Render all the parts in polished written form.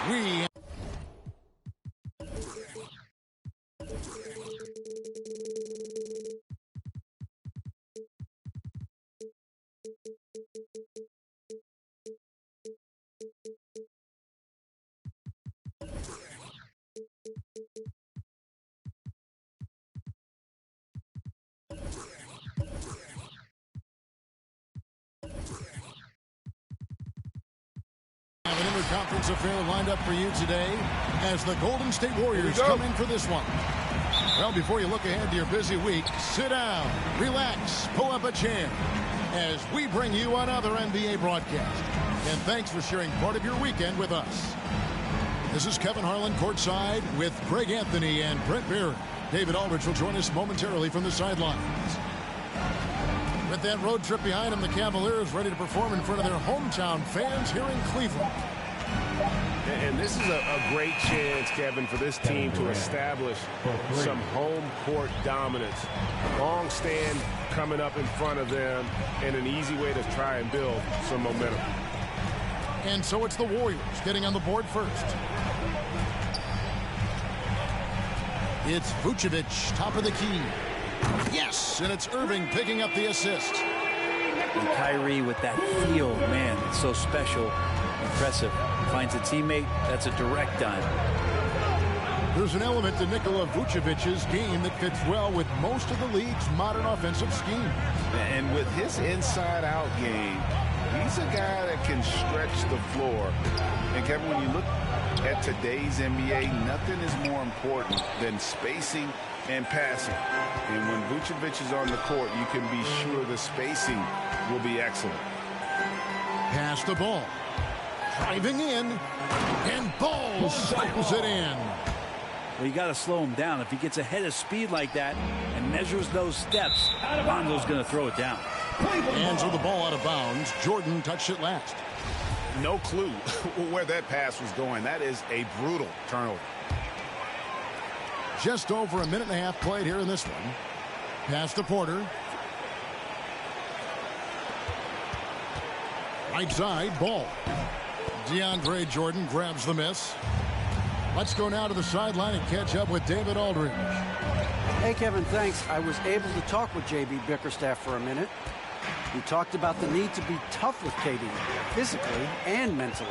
We have an interconference affair lined up for you today as the Golden State Warriors come in for this one. Well, before you look ahead to your busy week, sit down, relax, pull up a chair as we bring you another NBA broadcast. And thanks for sharing part of your weekend with us. This is Kevin Harlan courtside with Greg Anthony and Brent Barrett. David Aldridge will join us momentarily from the sidelines. With that road trip behind him, the Cavaliers ready to perform in front of their hometown fans here in Cleveland. And this is a great chance, Kevin, for this team to establish some home court dominance. Long stand coming up in front of them, and an easy way to try and build some momentum. And so it's the Warriors getting on the board first. It's Vucevic, top of the key. Yes, and it's Irving picking up the assist. And Kyrie with that feel, man, it's so special, impressive. Finds a teammate, that's a direct dime. There's an element to Nikola Vucevic's game that fits well with most of the league's modern offensive scheme. And with his inside-out game, he's a guy that can stretch the floor. And Kevin, when you look at today's NBA, nothing is more important than spacing and passing. And when Vucevic is on the court, you can be sure the spacing will be excellent. Pass the ball. Driving in. And Ball cycles it in. Well, you got to slow him down. If he gets ahead of speed like that and measures those steps, Lonzo's going to throw it down. Hands with the ball out of bounds. Jordan touched it last. No clue where that pass was going. That is a brutal turnover. Just over a minute and a half played here in this one. Pass to Porter. Right side, Ball. DeAndre Jordan grabs the miss. Let's go now to the sideline and catch up with David Aldridge. Hey, Kevin, thanks. I was able to talk with J.B. Bickerstaff for a minute. We talked about the need to be tough with KD, physically and mentally.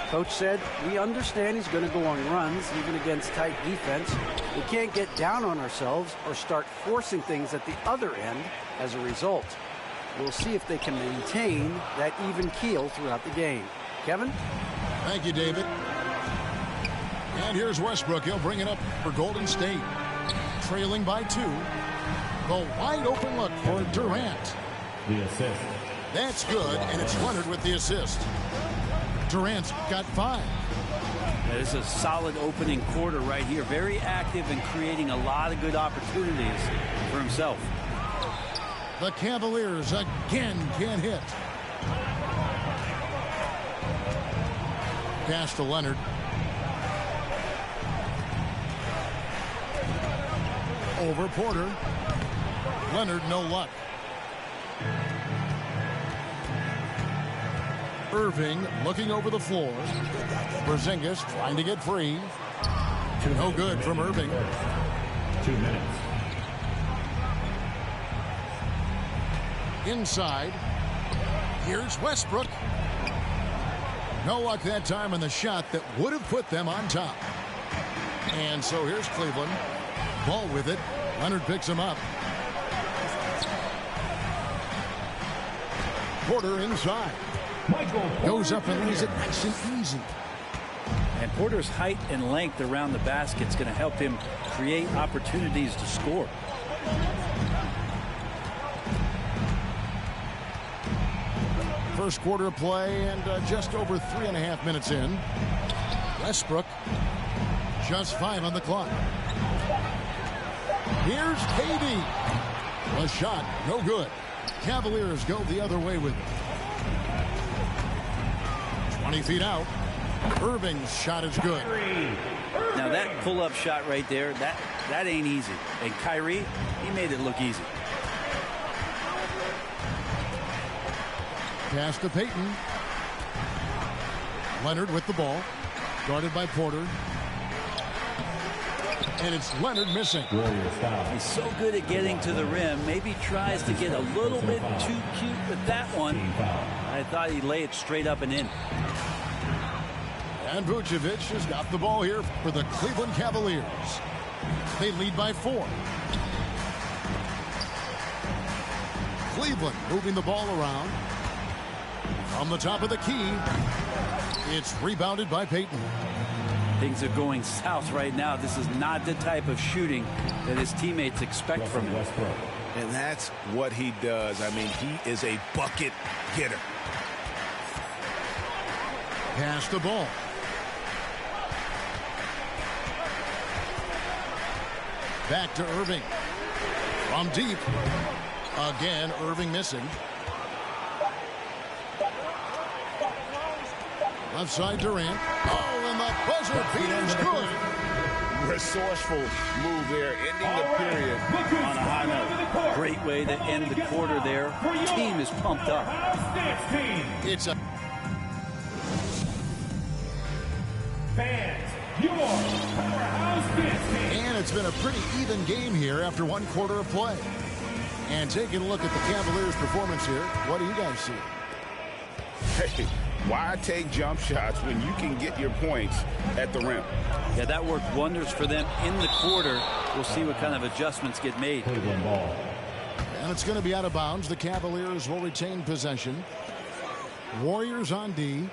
Coach said, we understand he's going to go on runs, even against tight defense. We can't get down on ourselves or start forcing things at the other end as a result. We'll see if they can maintain that even keel throughout the game. Kevin? Thank you, David. And here's Westbrook. He'll bring it up for Golden State. Trailing by 2. The wide open look for Durant. The assist. That's good, and it's Leonard with the assist. Durant's got 5. That is a solid opening quarter right here. Very active and creating a lot of good opportunities for himself. The Cavaliers again can't hit. Pass to Leonard. Over Porter. Leonard, no luck. Irving looking over the floor. Porzingis trying to get free. No good from Irving. 2 minutes. Inside. Here's Westbrook. No luck that time on the shot that would have put them on top. And so here's Cleveland. Ball with it. Leonard picks him up. Porter inside. Goes up and lays it nice and easy. And Porter's height and length around the basket is going to help him create opportunities to score. First quarter of play and just over 3.5 minutes in. Westbrook, just 5 on the clock. Here's KD. A shot, no good. Cavaliers go the other way with it. 20 feet out. Irving's shot is good. Now that pull-up shot right there, that ain't easy. And Kyrie, he made it look easy. Pass to Payton. Leonard with the ball. Guarded by Porter. And it's Leonard missing. He's so good at getting to the rim. Maybe tries to get a little bit too cute with that one. I thought he'd lay it straight up and in. And Vucevic has got the ball here for the Cleveland Cavaliers. They lead by 4. Cleveland moving the ball around. From the top of the key, it's rebounded by Payton. Things are going south right now. This is not the type of shooting that his teammates expect from him. And that's what he does. I mean, he is a bucket getter. Pass the ball. Back to Irving. From deep. Again, Irving missing. Left side Durant. Oh, and the buzzer beater's good. Resourceful move there, ending the period on a high note. Great way to end the quarter there. Team is pumped up. It's a Fans, your powerhouse dance. And it's been a pretty even game here after 1 quarter of play. And taking a look at the Cavaliers' performance here, what do you guys see? Hey, why take jump shots when you can get your points at the rim? Yeah, that worked wonders for them in the quarter. We'll see what kind of adjustments get made. And it's going to be out of bounds. The Cavaliers will retain possession. Warriors on D.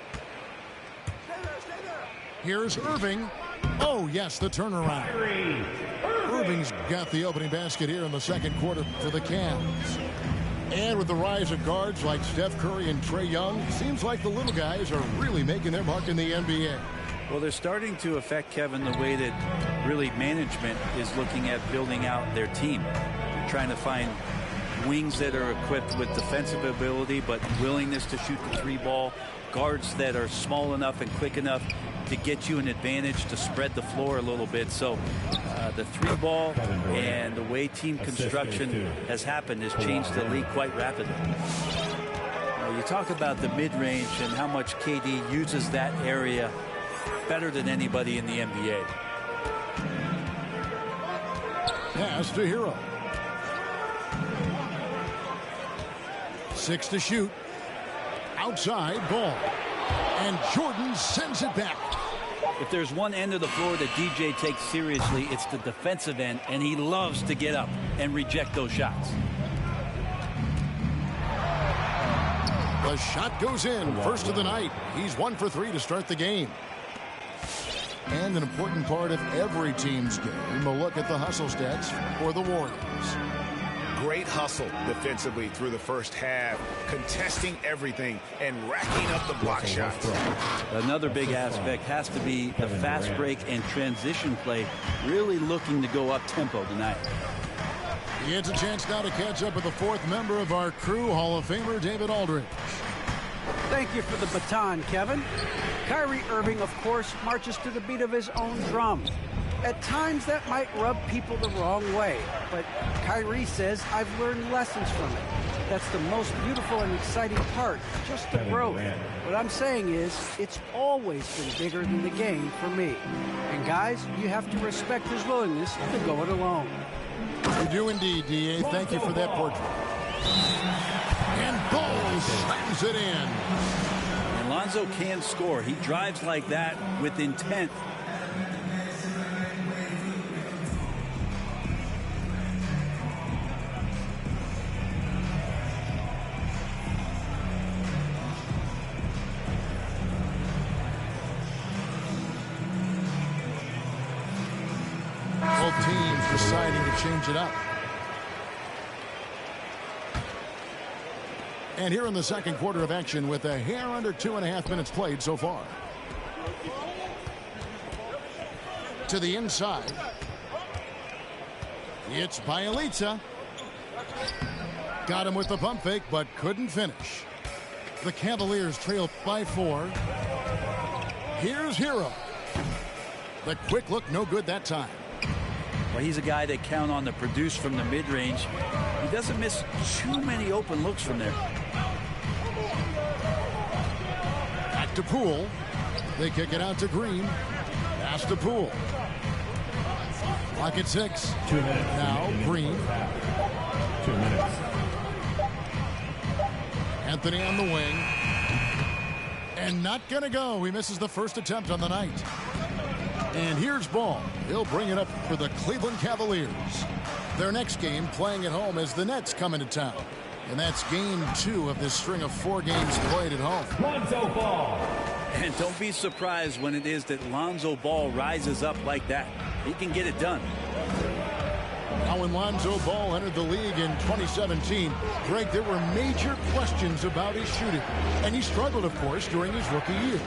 Here's Irving. Oh, yes, the turnaround. Irving's got the opening basket here in the second quarter for the Cavs. And with the rise of guards like Steph Curry and Trae Young, seems like the little guys are really making their mark in the NBA. Well, they're starting to affect, Kevin, the way that really management is looking at building out their team. They're trying to find wings that are equipped with defensive ability but willingness to shoot the 3 ball, guards that are small enough and quick enough to get you an advantage to spread the floor a little bit. So the 3 ball and the way team construction has happened has changed the league quite rapidly. You talk about the mid-range and how much KD uses that area better than anybody in the NBA. Pass to Hero. 6 to shoot. Outside ball. And Jordan sends it back. If there's one end of the floor that DJ takes seriously, it's the defensive end, and he loves to get up and reject those shots. The shot goes in. First of the night. He's 1 for 3 to start the game. And an important part of every team's game, a look at the hustle stats for the Warriors. Great hustle defensively through the first half, contesting everything and racking up the block shots. Another big aspect has to be the fast break and transition play, really looking to go up tempo tonight. He gets a chance now to catch up with the 4th member of our crew, Hall of Famer David Aldridge. Thank you for the baton, Kevin. Kyrie Irving, of course, marches to the beat of his own drum. At times, that might rub people the wrong way, but Kyrie says, I've learned lessons from it. That's the most beautiful and exciting part, just the growth. What I'm saying is, it's always been bigger than the game for me. And guys, you have to respect his willingness to go it alone. You do indeed, D.A. Thank you for that portrait. And Ball slams it in. And Lonzo can score. He drives like that with intent. Both teams deciding to change it up. And here in the second quarter of action with a hair under 2.5 minutes played so far. To the inside. It's Bielitsa. Got him with the pump fake, but couldn't finish. The Cavaliers trail by 4. Here's Hero. The quick look, no good that time. Well, he's a guy that count on to produce from the mid-range. He doesn't miss too many open looks from there. Back to Poole. They kick it out to Green. Pass to Poole. Clock at 6. 2 minutes. Now Green. 2 minutes. Anthony on the wing. And not going to go. He misses the first attempt on the night. And here's Ball. He'll bring it up for the Cleveland Cavaliers. Their next game playing at home as the Nets come into town. And that's game 2 of this string of 4 games played at home. Lonzo Ball. And don't be surprised when it is that Lonzo Ball rises up like that. He can get it done. Now, when Lonzo Ball entered the league in 2017, Greg, there were major questions about his shooting. And he struggled, of course, during his rookie year.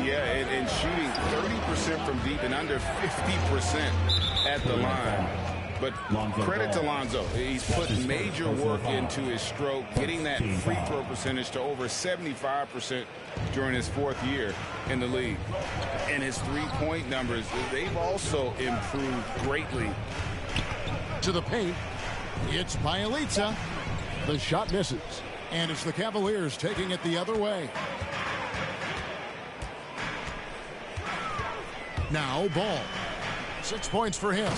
Yeah, and shooting 30% from deep and under 50% at the line. But credit to Lonzo. He's put major work into his stroke, getting that free throw percentage to over 75% during his 4th year in the league. And his three-point numbers, they've also improved greatly. To the paint, it's Bielitsa. The shot misses. And it's the Cavaliers taking it the other way. Now Ball. 6 points for him.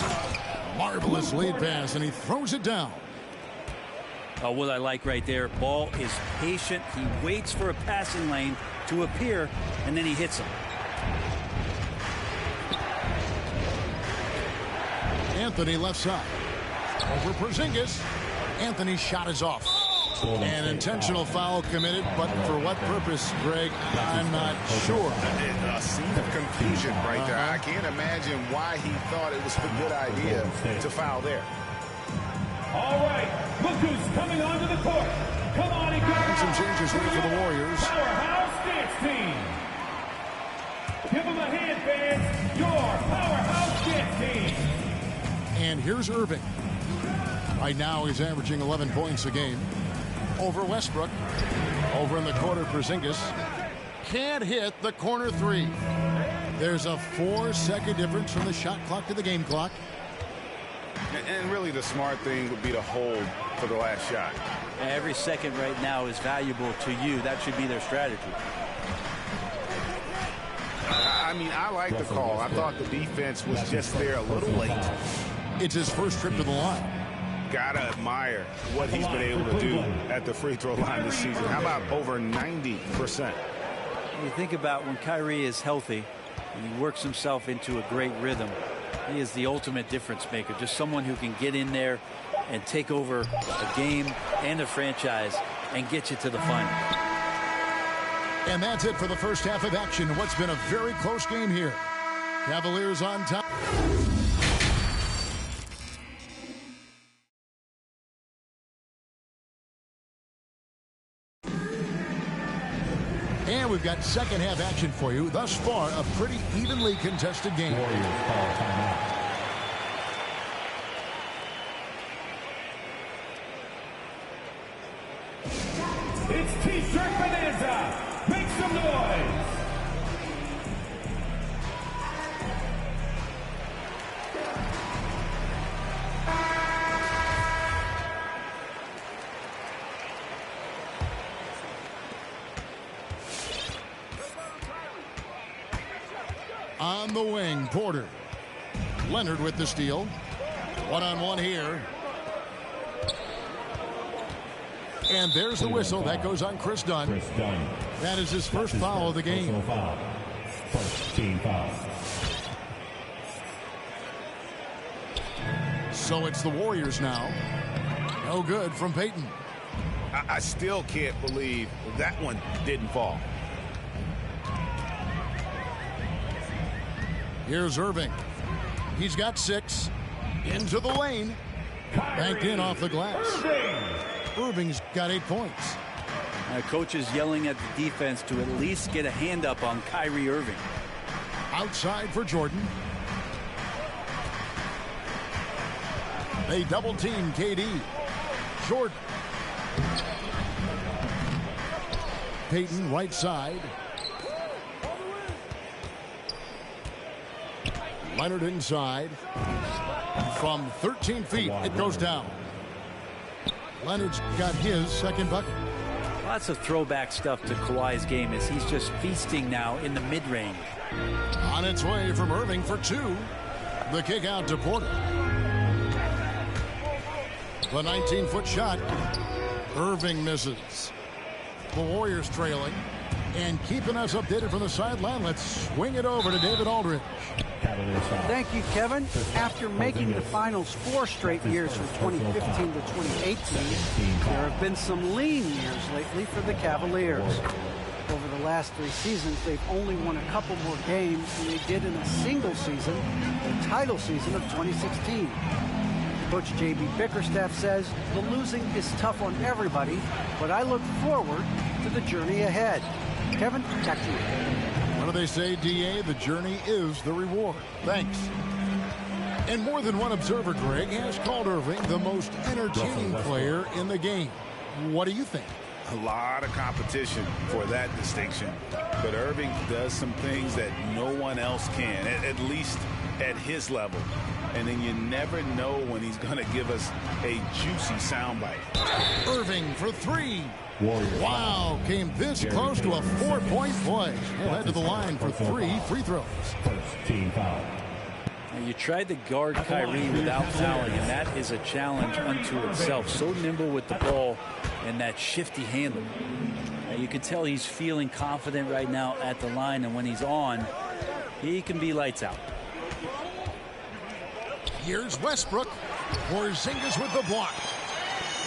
Marvelous lead pass, and he throws it down. Oh, what I like right there, Ball is patient. He waits for a passing lane to appear, and then he hits him. Anthony left side. Over Porzingis. Anthony's shot is off. An intentional foul committed, but for what purpose, Greg, I'm not sure. A scene of confusion right there. I can't imagine why he thought it was a good idea to foul there. All right, look who's coming onto the court. Come on and get Some changes here for the Warriors. Powerhouse Dance Team. Give them a hand, fans. Your Powerhouse Dance Team. And here's Irving. Right now he's averaging 11 points a game. Over Westbrook. Over in the corner, Porzingis. Can't hit the corner 3. There's a 4-second difference from the shot clock to the game clock. And really the smart thing would be to hold for the last shot. Every second right now is valuable to you. That should be their strategy. I mean, I like the call. I thought the defense was just there a little late. It's his first trip to the line. Gotta admire what he's been able to do at the free throw line this season. How about over 90%? You think about when Kyrie is healthy and he works himself into a great rhythm. He is the ultimate difference maker. Just someone who can get in there and take over a game and a franchise and get you to the final. And that's it for the first half of action. What's been a very close game here. Cavaliers on top. And we've got second half action for you. Thus far, a pretty evenly contested game. Warriors call timeout. It's T-shirt bonanza. Make some noise. On the wing, Porter. Leonard with the steal. One-on-one here. And there's the whistle. That goes on Chris Dunn. Chris Dunn. That is his first foul of the game. Foul. First team foul. So it's the Warriors now. No good from Payton. I still can't believe that one didn't fall. Here's Irving. He's got 6. Into the lane. Banked in off the glass. Irving's got 8 points. Coach is yelling at the defense to at least get a hand up on Kyrie Irving. Outside for Jordan. They double team KD. Jordan. Payton right side. Leonard inside. From 13 feet, it goes down. Leonard's got his second bucket. Lots of throwback stuff to Kawhi's game as he's just feasting now in the mid-range. On its way from Irving for two. The kick out to Porter. The 19-foot shot. Irving misses. The Warriors trailing. And keeping us updated from the sideline, let's swing it over to David Aldridge. Thank you, Kevin. After making the finals 4 straight years from 2015 to 2018, there have been some lean years lately for the Cavaliers. Over the last 3 seasons, they've only won a couple more games than they did in a single season, the title season of 2016. Coach J.B. Bickerstaff says the losing is tough on everybody, but I look forward to the journey ahead. Kevin, back to you. What do they say, D.A.? The journey is the reward. Thanks. And more than one observer, Greg, has called Irving the most entertaining player in the game. What do you think? A lot of competition for that distinction. But Irving does some things that no one else can, at least at his level. And then you never know when he's going to give us a juicy soundbite. Irving for 3. Wow, came this close to a 4-point play. He'll head to the line for 3 free throws. First team foul. And you tried to guard Kyrie without fouling, and that is a challenge unto itself. So nimble with the ball and that shifty handle. You can tell he's feeling confident right now at the line, and when he's on, he can be lights out. Here's Westbrook. Porzingis with the block.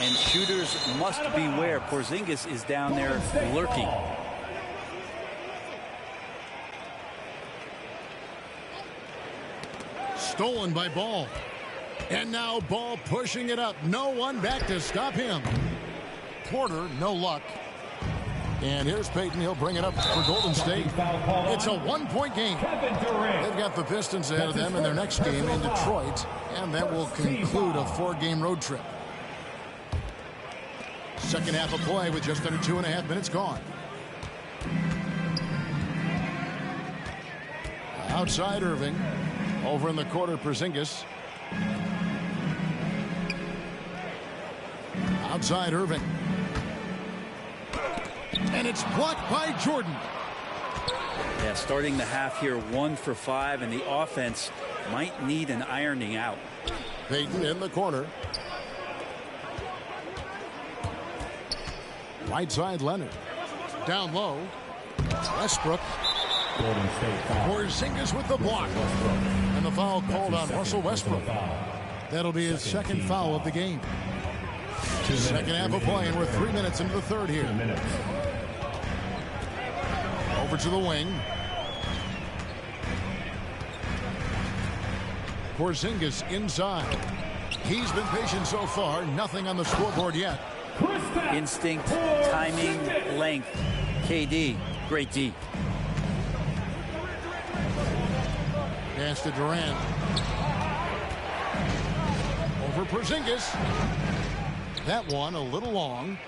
And shooters must beware. Porzingis is down there lurking. Stolen by Ball. And now Ball pushing it up. No one back to stop him. Porter, no luck. And here's Payton. He'll bring it up for Golden State. It's a 1-point game. They've got the Pistons ahead of them in their next game in Detroit. And that will conclude a 4-game road trip. Second half of play with just under 2.5 minutes gone. Outside Irving. Over in the corner, Porzingis. Outside Irving. And it's blocked by Jordan. Yeah, starting the half here 1 for 5, and the offense might need an ironing out. Payton in the corner. Right side Leonard. Down low. Westbrook. Porzingis with the block. And the foul called on Russell Westbrook. That'll be his second foul of the game. Second half of play, and we're 3 minutes into the third here. Over to the wing. Porzingis inside. He's been patient so far. Nothing on the scoreboard yet. Instinct, timing, length. KD, great D. Pass to Durant. Over Porzingis. That one a little long.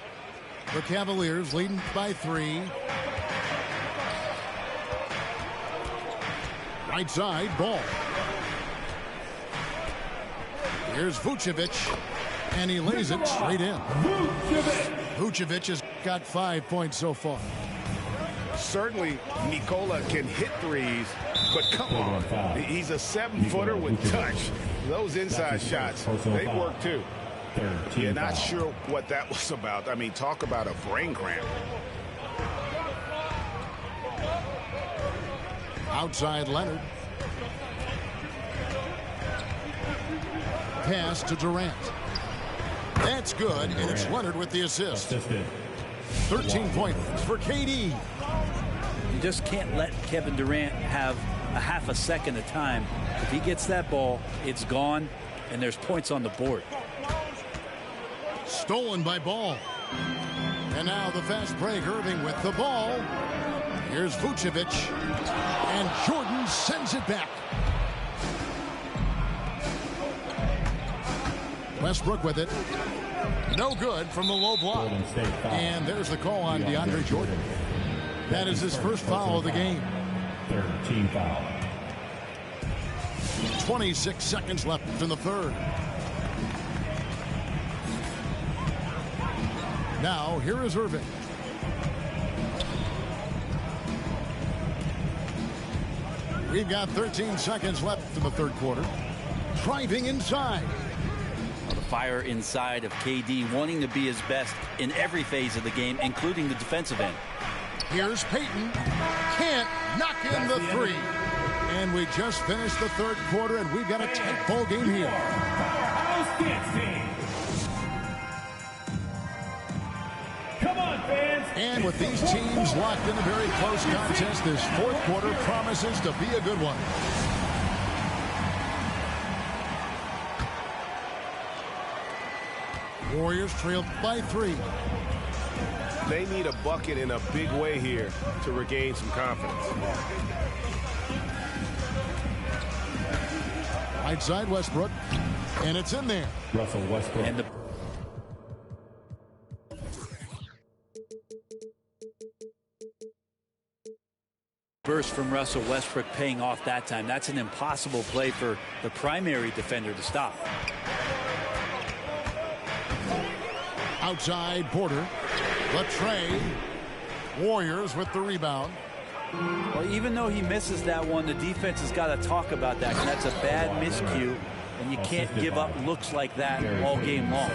The Cavaliers leading by 3. Right side, Ball. Here's Vucevic. And he lays it straight in. Vucevic has got 5 points so far. Certainly, Nikola can hit threes, but come on. He's a 7-footer with touch. Those inside shots, they work too. You're not sure what that was about. I mean, talk about a brain cramp. Outside Leonard. Pass to Durant. That's good, and it's Leonard with the assist. 13 points for KD. You just can't let Kevin Durant have a half a second of time. If he gets that ball, it's gone, and there's points on the board. Stolen by Ball. And now the fast break. Irving with the ball. Here's Vucevic. And Jordan sends it back. Westbrook with it. No good from the low block. And there's the call on DeAndre Jordan. That is his first foul of the game. Third team foul. 26 seconds left in the third. Now, here is Irving. We've got 13 seconds left in the third quarter. Driving inside. The fire inside of KD, wanting to be his best in every phase of the game, including the defensive end. Here's Payton. Can't knock in the three. And we just finished the third quarter, and we've got a tight ball game here. Powerhouse Dance Team. Come on, fans. And with these teams locked in a very close contest, this fourth quarter promises to be a good one. Warriors trailed by 3. They need a bucket in a big way here to regain some confidence. Right side Westbrook, and it's in there. Russell Westbrook. And the burst from Russell Westbrook paying off that time. That's an impossible play for the primary defender to stop. Outside Porter. The tray. Warriors with the rebound. Well, even though he misses that one, the defense has got to talk about that. And that's a bad miscue, and you can't give up looks like that all game long.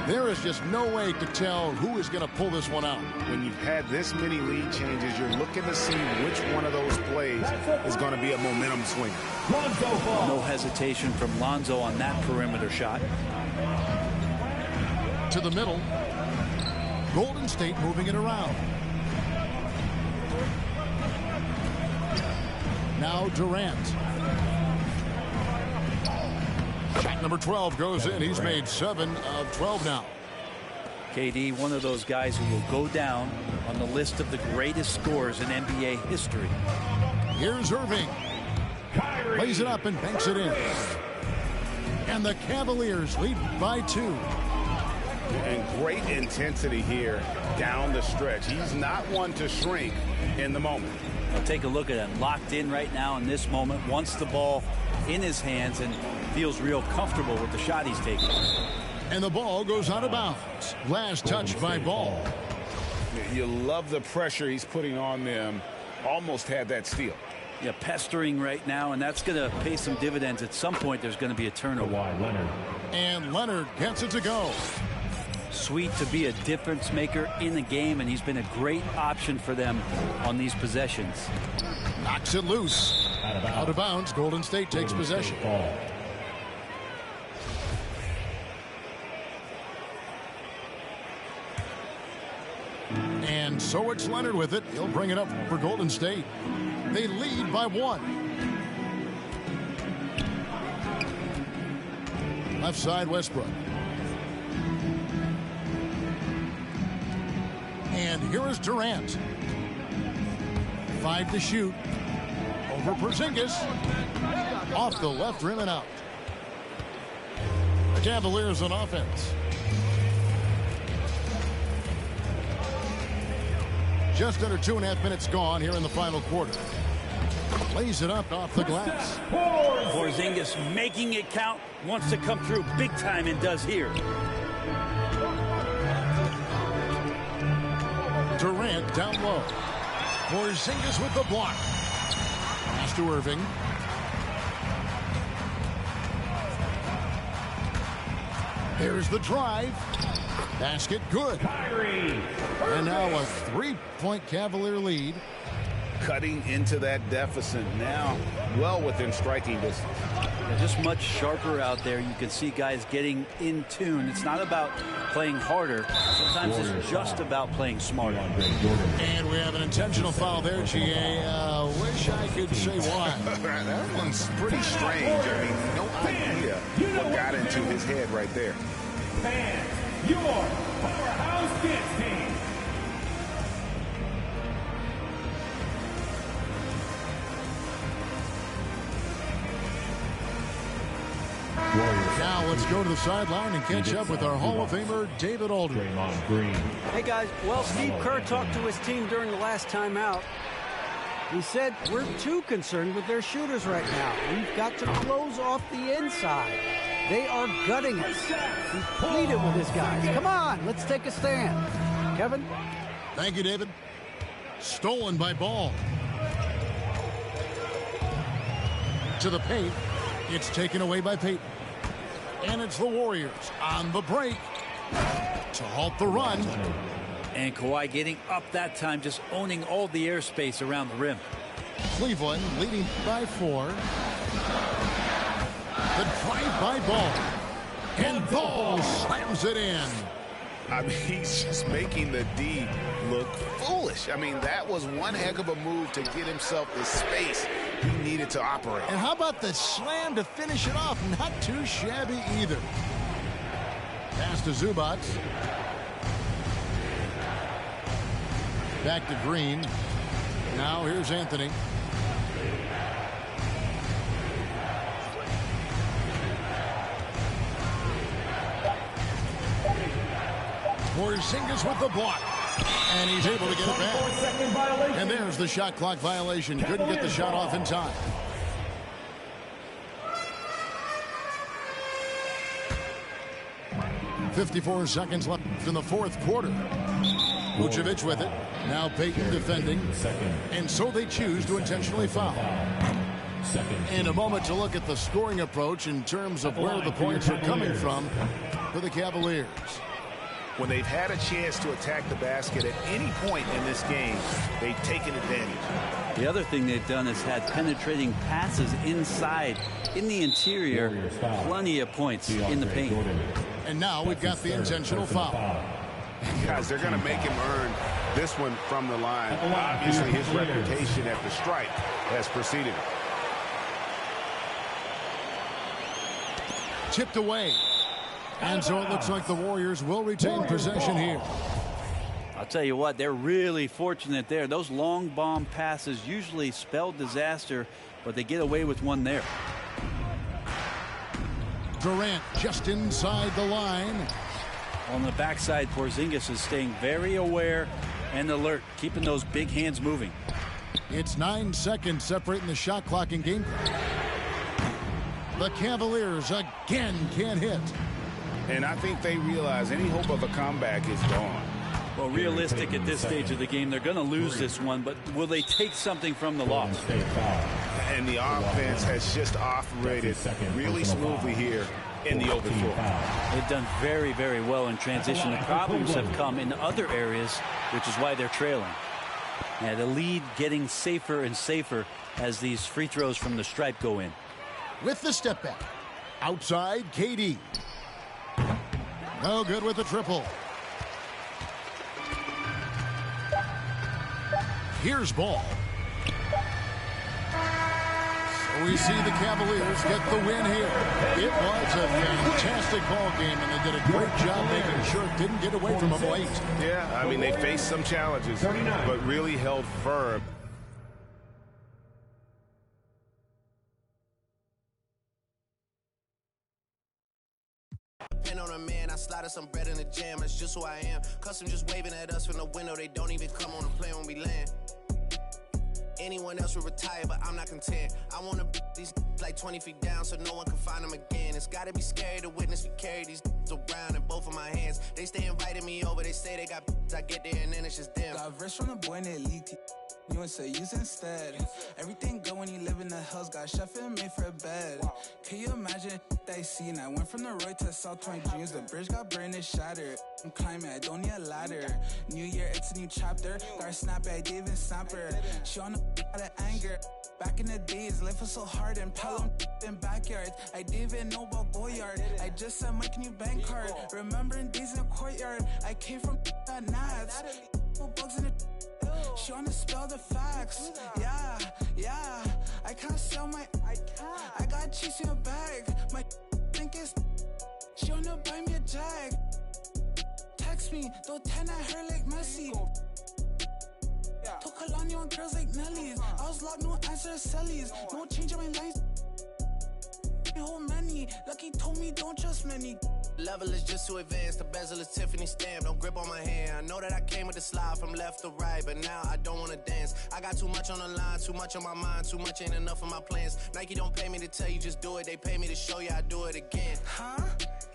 There is just no way to tell who is going to pull this one out. When you've had this many lead changes, you're looking to see which one of those plays is going to be a momentum swing. No hesitation from Lonzo on that perimeter shot. To the middle. Golden State moving it around. Now Durant. Shot number 12 goes in. He's made 7 of 12 now. KD, one of those guys who will go down on the list of the greatest scorers in NBA history. Here's Irving. Lays it up and banks it in. And the Cavaliers lead by 2. And great intensity here down the stretch. He's not one to shrink in the moment. Now take a look at him. Locked in right now in this moment. Wants the ball in his hands and feels real comfortable with the shot he's taking. And the ball goes out of bounds. Last touch by Ball. You love the pressure he's putting on them. Almost had that steal. Yeah, pestering right now, and that's going to pay some dividends. At some point, there's going to be a turnover. And Leonard gets it to go. Sweet to be a difference maker in the game, and he's been a great option for them on these possessions. Knocks it loose. Out of bounds. Golden State takes possession. And so it's Leonard with it. He'll bring it up for Golden State. They lead by 1. Left side Westbrook. And here is Durant. 5 to shoot. Over Porzingis. Off the left rim and out. The Cavaliers on offense. Just under 2.5 minutes gone here in the final quarter. Lays it up off the glass. Porzingis making it count. Wants to come through big time and does here. Durant down low. Porzingis with the block. Pass to Irving. There's the drive. Basket good. And now a 3-point Cavalier lead. Cutting into that deficit now, well within striking distance. They're just much sharper out there. You can see guys getting in tune. It's not about playing harder. Sometimes it's just about playing smarter. And we have an intentional foul there, GA. Wish I could say why. That one's pretty strange. I mean, no idea what got into his head right there. Fans, your powerhouse dance team. Now let's go to the sideline and catch up with our Hall of Famer, David Aldridge. Hey, guys. Well, Steve Kerr talked to his team during the last timeout. He said, we're too concerned with their shooters right now. We've got to close off the inside. They are gutting us. He pleaded with his guys. Come on, let's take a stand. Kevin? Thank you, David. Stolen by Ball. To the paint. It's taken away by Peyton. And it's the Warriors on the break to halt the run. And Kawhi getting up that time, just owning all the airspace around the rim. Cleveland leading by 4. The drive-by Ball. And Ball slams it in. I mean, he's just making the D look foolish. I mean, that was one heck of a move to get himself the space he needed to operate. And how about the slam to finish it off? Not too shabby either. Pass to Zubac. Back to Green. Now here's Anthony. Porzingis with the block. And he's able to get it back. And there's the shot clock violation. Couldn't get the shot off in time. .54 seconds left in the fourth quarter. Vucevic with it. Now Peyton defending. And so they choose to intentionally foul. In a moment to look at the scoring approach in terms of where the points are coming from for the Cavaliers. When they've had a chance to attack the basket at any point in this game, they've taken advantage. The other thing they've done is had penetrating passes inside, in the interior, plenty of points in the paint. And now we've got the intentional foul. Guys, they're going to make him earn this one from the line. Obviously, his reputation at the stripe has preceded him. Tipped away. And so it looks like the Warriors will retain possession here. I'll tell you what, they're really fortunate there. Those long bomb passes usually spell disaster, but they get away with one there. Durant just inside the line. On the backside, Porzingis is staying very aware and alert, keeping those big hands moving. It's 9 seconds separating the shot clock and game. The Cavaliers again can't hit. And I think they realize any hope of a comeback is gone. Well, realistic at this stage of the game, they're going to lose this one, but will they take something from the loss? And the offense has just operated really smoothly here in the open floor. They've done very, very well in transition. The problems have come in other areas, which is why they're trailing. And the lead getting safer and safer as these free throws from the stripe go in. With the step back. Outside, KD. No good with the triple. Here's Ball. So we see the Cavaliers get the win here. It was a fantastic ball game, and they did a great job making sure it didn't get away from them late. Yeah, I mean, they faced some challenges, but really held firm. On a man, I slotted some bread in the jam. That's just who I am. Custom just waving at us from the window. They don't even come on the plane when we land. Anyone else would retire, but I'm not content. I want to these like 20 feet down so no one can find them again. It's gotta be scary to witness me carry these around in both of my hands. They stay inviting me over. They say they got I get there and then it's just them. Got verse from the boy named Elite. You would say use instead. Everything good when you live in the hills. Got chef and made for a bed. Can you imagine that I seen? I went from the road to South 20 Dreams. The bridge got burned and shattered. I'm climbing, I don't need a ladder. New year, it's a new chapter. Got her snap at Dave and Snapper. She on the out of anger. Back in the days, life was so hard and Pelham in backyards. I didn't even know about Goyard. I just sent my new bank card. Remembering days in the courtyard. I came from that Nats. Bugs in the she wanna spell the facts. Yeah. I can't sell my. I got cheese in a bag. My think is. She wanna buy me a jag. Text me, throw 10 at her like Messi. Took Kalani on girls like Nelly's. I was locked, no answer to Sellies. No change in my lines. Whole many. Lucky told me don't trust many. Level is just too advanced. The bezel is Tiffany stamped. Don't grip on my hand. I know that I came with the slide from left to right, but now I don't wanna dance. I got too much on the line, too much on my mind, too much ain't enough of my plans. Nike don't pay me to tell you just do it. They pay me to show you I do it again. Huh?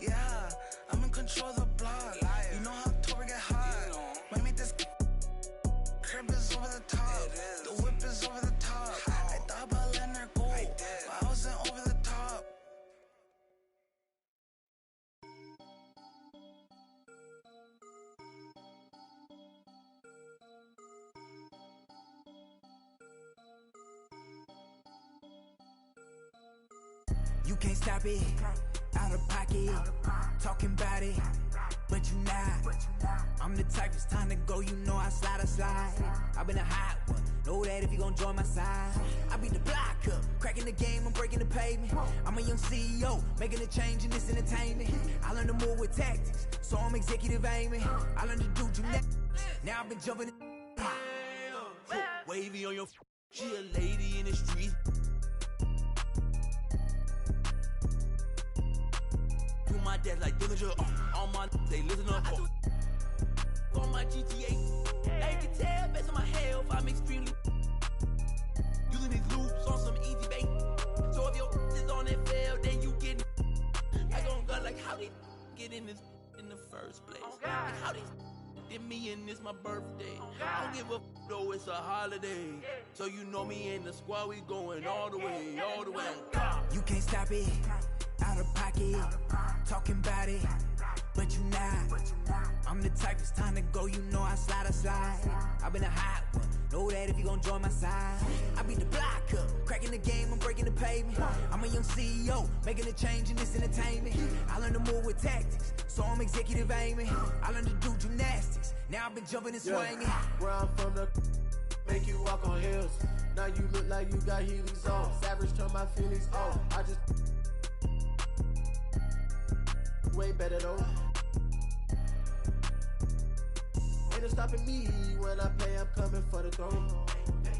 Yeah. I'm in control of the block. You know how October get hot. Might make this crib is over the top. The whip is over the top. I thought about letting her go, but I was You can't stop it. Out of pocket. Talking about it. But you not. I'm the type, it's time to go, you know I slide. I've been a hot one, know that if you gon' join my side. I beat the block up, cracking the game, I'm breaking the pavement. I'm a young CEO, making a change in this entertainment. I learned to move with tactics, so I'm executive aiming. I learned to do gymnastics, now I've been jumping. Wavy on your she a lady in the street. Do my dad like Dillinger, all my they listen up. On my GTA, they can tell based on my health, I'm extremely using these loops on some easy bait. So if your is on that fail, then you get I gon' go like how they get in this in the first place. Like how they did me and this my birthday. I don't give a though it's a holiday. So you know me and the squad, we going all the way, all the way. You can't stop it. Out of pocket, talking about it, but you not. I'm the type, it's time to go, you know I slide. I've been a hot one, know that if you gon' join my side. I beat the block up, cracking the game, I'm breaking the pavement. I'm a young CEO, making a change in this entertainment. I learned to move with tactics, so I'm executive aiming. I learned to do gymnastics, now I've been jumping and swinging. Where I'm from, the make you walk on hills. Now you look like you got Heelys on. Savage turn my feelings off. I just way better though. Ain't no stopping me when I play, I'm coming for the throne.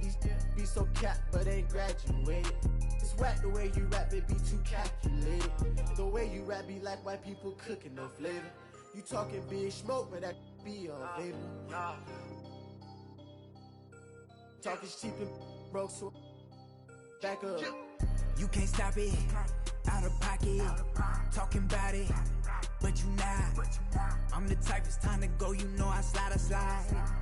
These be so capped, but ain't graduated. It's whack the way you rap, it be too calculated. The way you rap be like white people cooking no flavor. You talking big smoke, but that be on vapor. Talking cheap and broke, so back up. You can't stop it. Out of pocket, talking about it, but you not. I'm the type, it's time to go, you know I slide.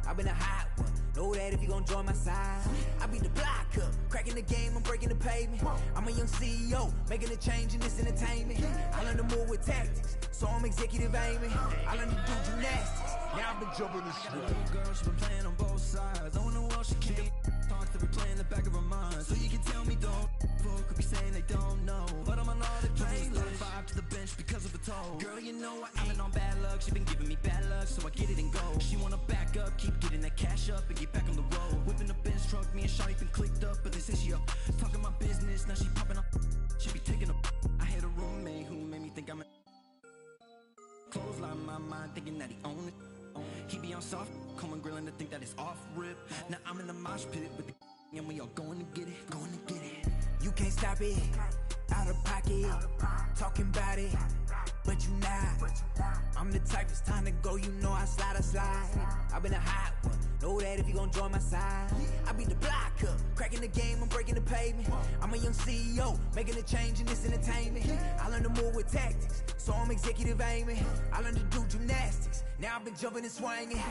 I've been a hot one, know that if you gon' join my side. I beat the block up, cracking the game, I'm breaking the pavement. I'm a young CEO, making a change in this entertainment. I learned to move with tactics, so I'm executive aiming. I learned to do gymnastics, now I've been jumping the shit. Little girl, she been playing on both sides. I wanna watch she can't talk to replay in the back of her mind. So you can tell me don't fuck, could be saying they don't know. But I'm on all the playlists, vibe to the bench because of the toe. Girl, you know I've been on bad luck. She been giving me bad luck, so I get it and go. She wanna back up, keep getting that cash up and get back on the road. Whipping the Benz truck, me and Shawty been clicked up, but they say she up talking my business. Now she popping up, she be taking up. I had a roommate who made me think I'm a clothesline my mind, thinking that he own it. He be on soft, coming grilling to think that it's off rip. Now I'm in the mosh pit with the and we all going to get it, going to get it. You can't stop it. Out of pocket, talking about it, but you not. I'm the type, it's time to go, you know I slide. I've been a hot one, know that if you gon' join my side. I beat the block up, cracking the game, I'm breaking the pavement. I'm a young CEO, making a change in this entertainment. I learned to move with tactics, so I'm executive aiming. I learned to do gymnastics, now I've been jumping and swinging.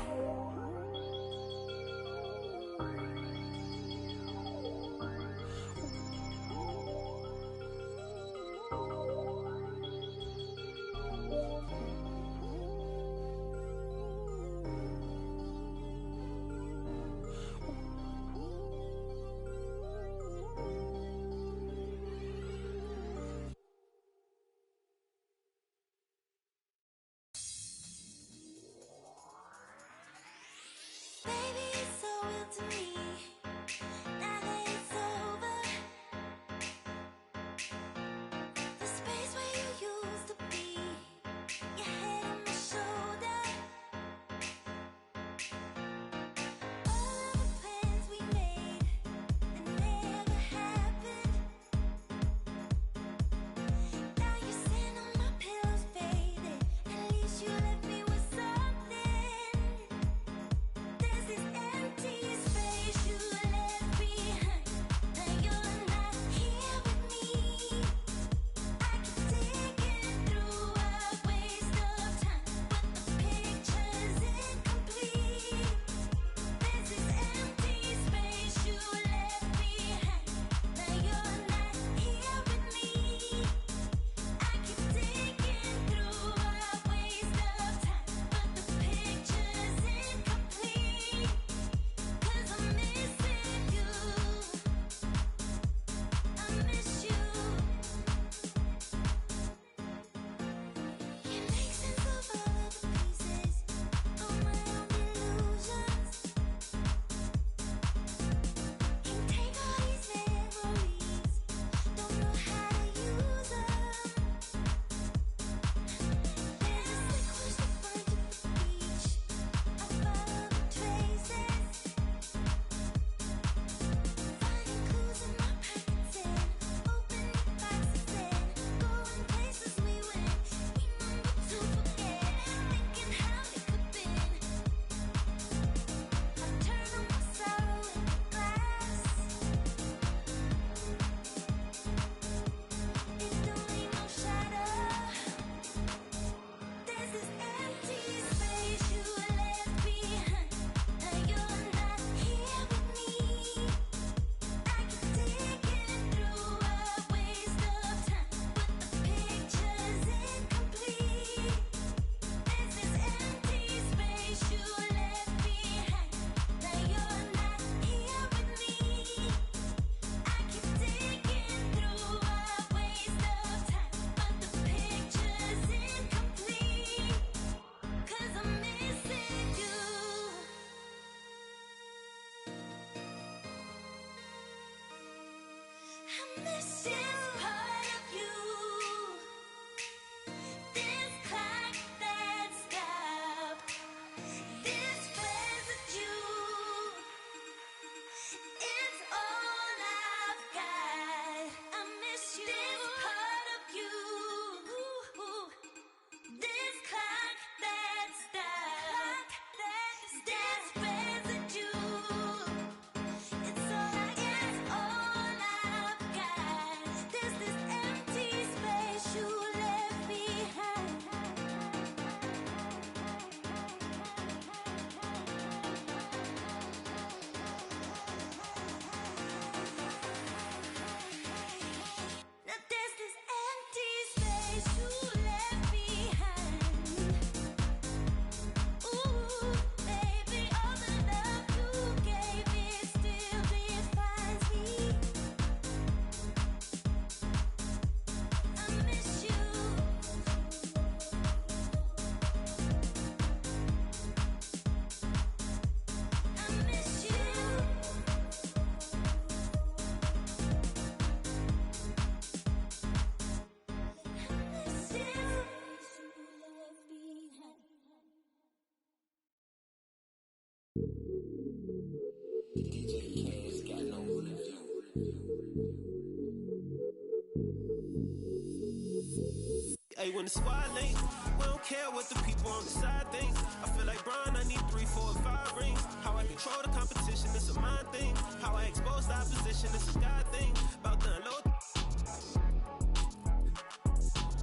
Hey, when the squad link, we don't care what the people on the side think. I feel like Brian, I need 3, 4, and 5 rings. How I control the competition, it's a mind thing. How I expose the opposition, it's a God thing. About to unload.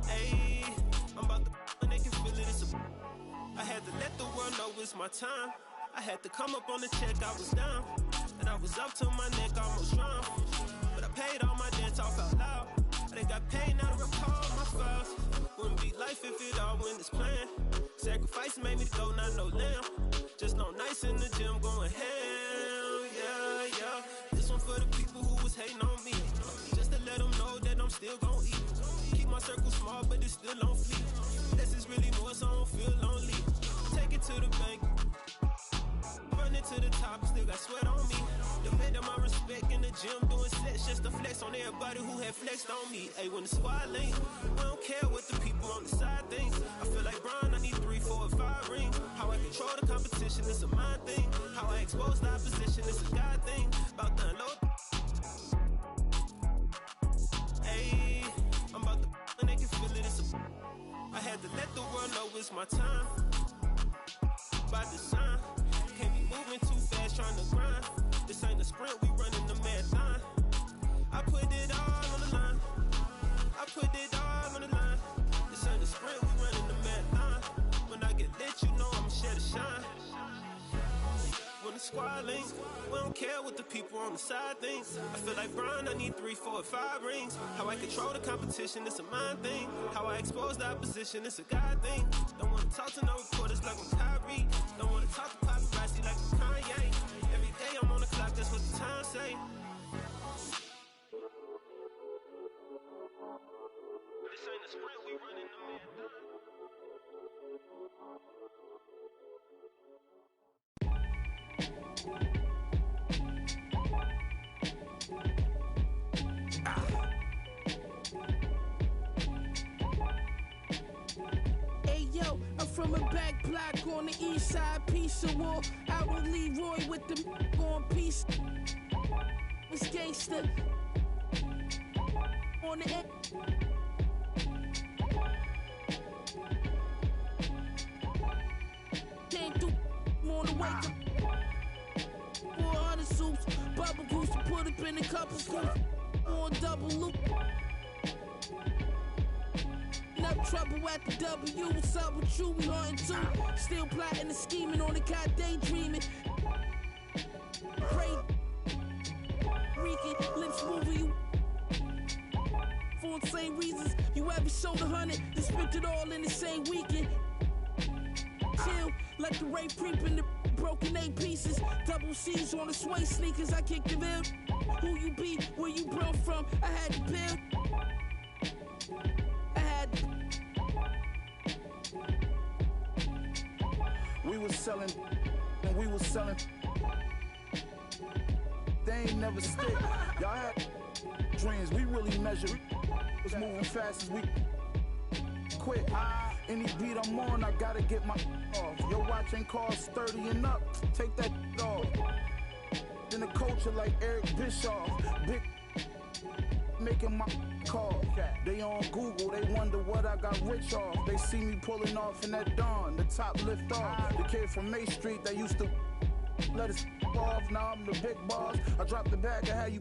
Hey, I'm about to and they can feel it. I had to let the world know it's my time. I had to come up on the check, I was down. And I was up to my neck, almost drowned. But I paid all my debts off out loud. They got paid, now to recall my files. Wouldn't be life if it all went as planned. Sacrifice made me go, not no lamb. Just no nights in the gym going hell, yeah, yeah. This one for the people who was hating on me. Just to let them know that I'm still gon' eat. Keep my circle small, but it's still on fleek. Less is really more, so I don't feel lonely. Take it to the bank. Running to the top, still got sweat on me. Defending my respect in the gym, doing sets just to flex on everybody who had flexed on me. Hey, when the squad link, we don't care what the people on the side think. I feel like Brian, I need 3, 4, and 5 rings. How I control the competition, it's a mind thing. How I expose the opposition, it's a God thing. About to unload. Hey, I'm about to and they can feel it. I had to let the world know it's my time. By design. Can't be moving too fast, trying to grind. This ain't a sprint, we running the marathon. I put it all on the line. I put it all on the line. This ain't a sprint, we running the marathon. When I get lit, you know I'ma share the shine. When the squad link, we don't care what the people on the side think. I feel like Brian, I need 3, 4, and 5 rings. How I control the competition, it's a mind thing. How I expose the opposition, it's a God thing. Don't wanna talk to no reporters like I'm Kyrie. Don't wanna talk to paparazzi like I'm Kanye. Every day I'm on the clock, that's what the time say. This ain't a sprint, we running the marathon. Hey yo, I'm from a back block on the east side, piece of wall. Out on Leroy with the on piece. It's gangsta. On the end. Came through on the wake up. 400 soups, bubble goose to put up in a couple scoops. On double loop. Enough trouble at the W. What's up with you? We hunting too. Still plotting and scheming on the cot, daydreaming. Pray. Reeking, lips moving you. For the same reasons you ever sold 100, then spent it all in the same weekend. Chill, let the rape creep in the broken 8 pieces. Double C's on the sway sneakers, I kicked the bill. Who you be, where you brought from, I had to build. We was selling, and we was selling. They ain't never stick. Y'all had dreams. We really measure. Was moving fast as we quit. Any beat I'm on, I gotta get my off. Your watch ain't cost 30 and up. Take that off. In the culture like Eric Bischoff. Big making my call. They on Google, they wonder what I got rich off. They see me pulling off in that dawn, the top lift off. The kid from May Street that used to let us off. Now I'm the big boss. I dropped the bag, I had you.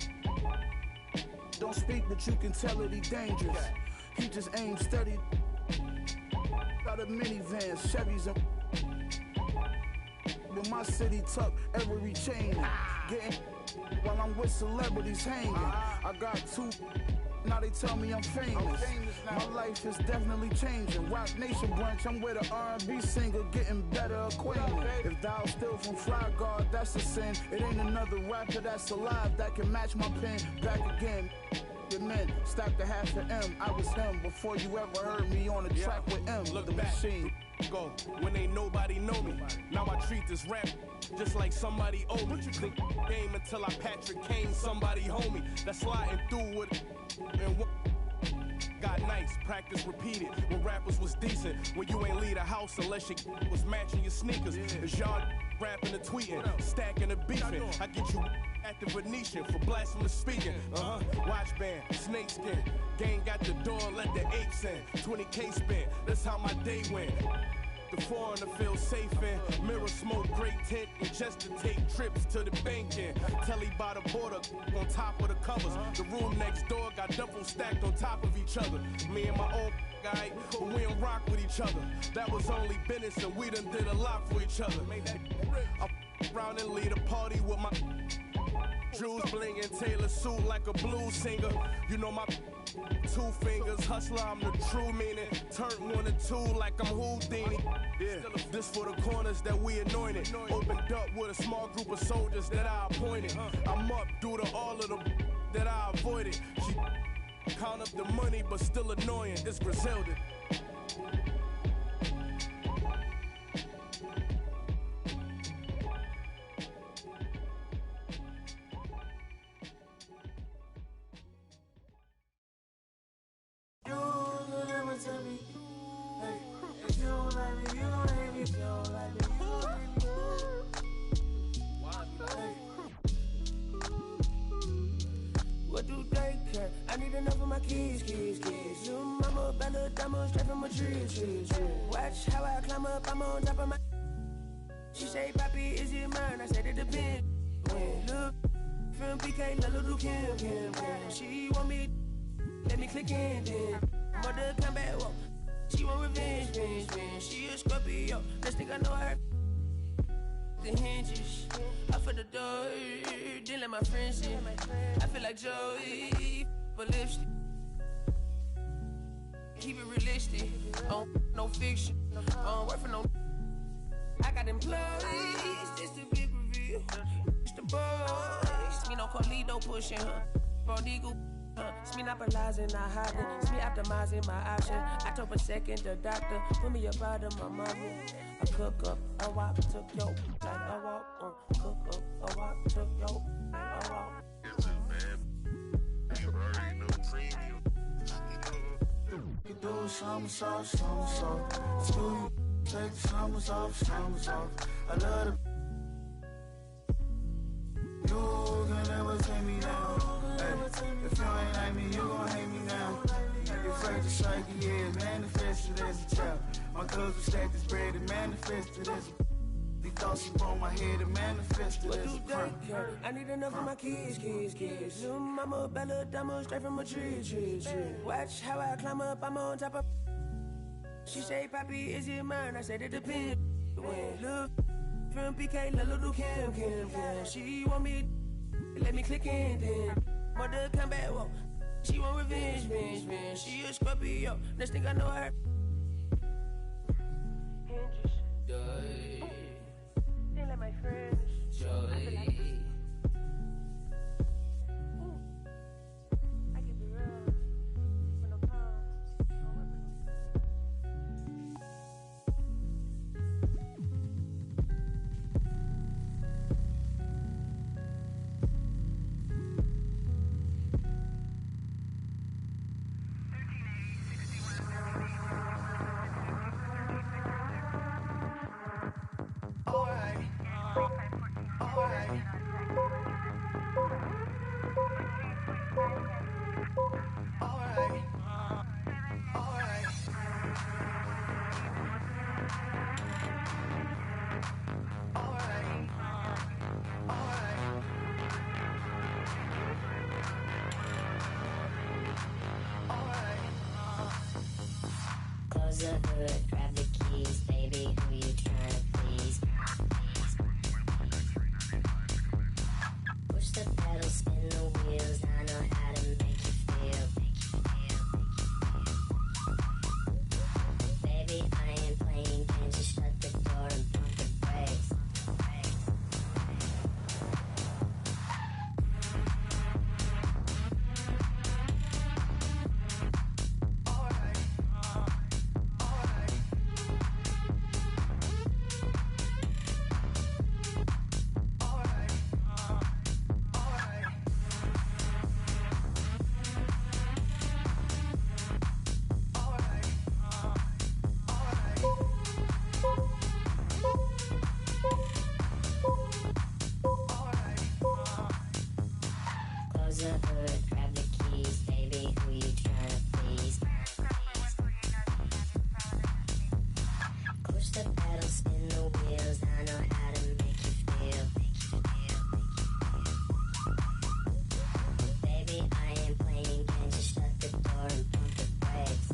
Don't speak, but you can tell that he dangerous. He just aims steady. Out of minivans, Chevys, and with my city tuck every chain. Getting while I'm with celebrities hanging. I got two. Now they tell me I'm famous. My life is definitely changing. Rock Nation brunch, I'm with an R&B singer getting better acquainted. If thou still from Fly Guard, that's a sin. It ain't another rapper that's alive that can match my pen. Back again. Your men stacked a half of M. I was him before you ever heard me on the track with M. Look the back, machine. Go when ain't nobody know me. Now I treat this rap just like somebody owe me. Think game until I Patrick Kane, somebody homie that's sliding through with and got nice, practice repeated. When rappers was decent, when you ain't leave the house unless your was matching your sneakers. It's y'all rapping and tweeting, stacking and beefing. I get you at the Venetian for blasphemous speaking. Watch band, snakeskin. Gang got the door, let the apes in. 20K spent, that's how my day went. The foreigner feel safe in. Mirror smoke, great tent, and just to take trips to the banking. Telly by the border, on top of the covers. The room next door got double stacked on top of each other. Me and my old guy, but we don't rock with each other. That was only business, and we done did a lot for each other. I around and lead a party with my Jews blingin', Taylor suit like a blues singer. You know my 2 fingers, hustler, I'm the true meaning. Turn 1 to 2 like I'm Houdini. Yeah, this for the corners that we anointed. Opened up with a small group of soldiers that I appointed. I'm up due to all of them that I avoided. She count up the money, but still annoying. It's Griselda. What do they care? I need enough of my kids. Little mama, Bella, diamond, straight from a tree. Watch how I climb up, I'm on top of my. She say, Papi, is it mine? I said it depends. Look, from PK, little Kim. She want me, let me click in then. Mother come back, whoa. She want revenge. She a Scorpio, next thing I know her. The hinges, I for the door, didn't let my friends in. I feel like Joey, but lipstick. Keep it realistic, no fiction, work for no. I got employees, this the big reveal. It's the boys, me no Carlito pushing her. Prodigal, it's me not monopolizing, not hiding. It's me optimizing my option. I told a second the doctor, put me up out of my mama. I cook up, a walk, took yo, like a walk, cook up, a walk, took yo, like a walk. Yes, man. You already know premium. You do somersault. Screw you, take the summers off. I love the. You can never take me down. Hey, if you ain't like me, you gon' hate me now. You're afraid to psyche, yeah, manifested as a child. My cousin stacked this bread and manifested as a. These thoughts upon my head and manifested as a crime. I need enough of my kids. Little mama, Bella, diamond, straight from a tree. Watch how I climb up, I'm on top of. She say, Papi, is it mine? I said it depends. Look, from PK, little Kim. She want me, let me click in then. Mother come back, whoa. She want revenge. She a Scorpio, next thing I know her. They let my friends. I keep it real. When I'm hood, grab the keys, baby, who you trying to please? Push the pedal, spin the wheels, I know how to make you feel. Baby, I ain't playing games, just shut the door and pump the brakes. Close the hood, grab the keys, baby, who you trying to please? Push the pedal, spin the wheels, I know how to make you feel. Baby, I ain't playing games, just shut the door and pump the brakes.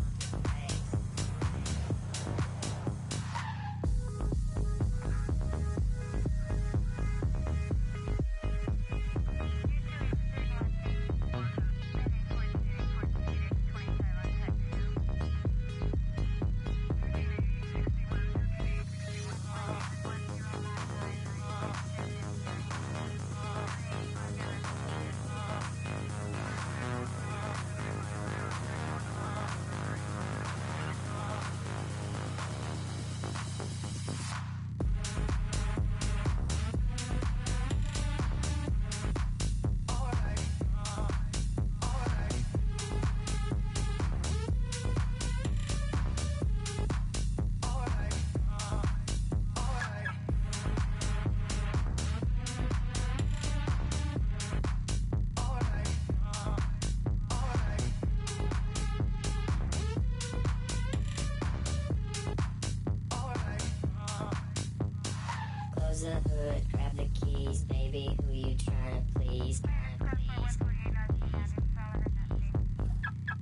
Close the hood, grab the keys, baby, who you trying to please?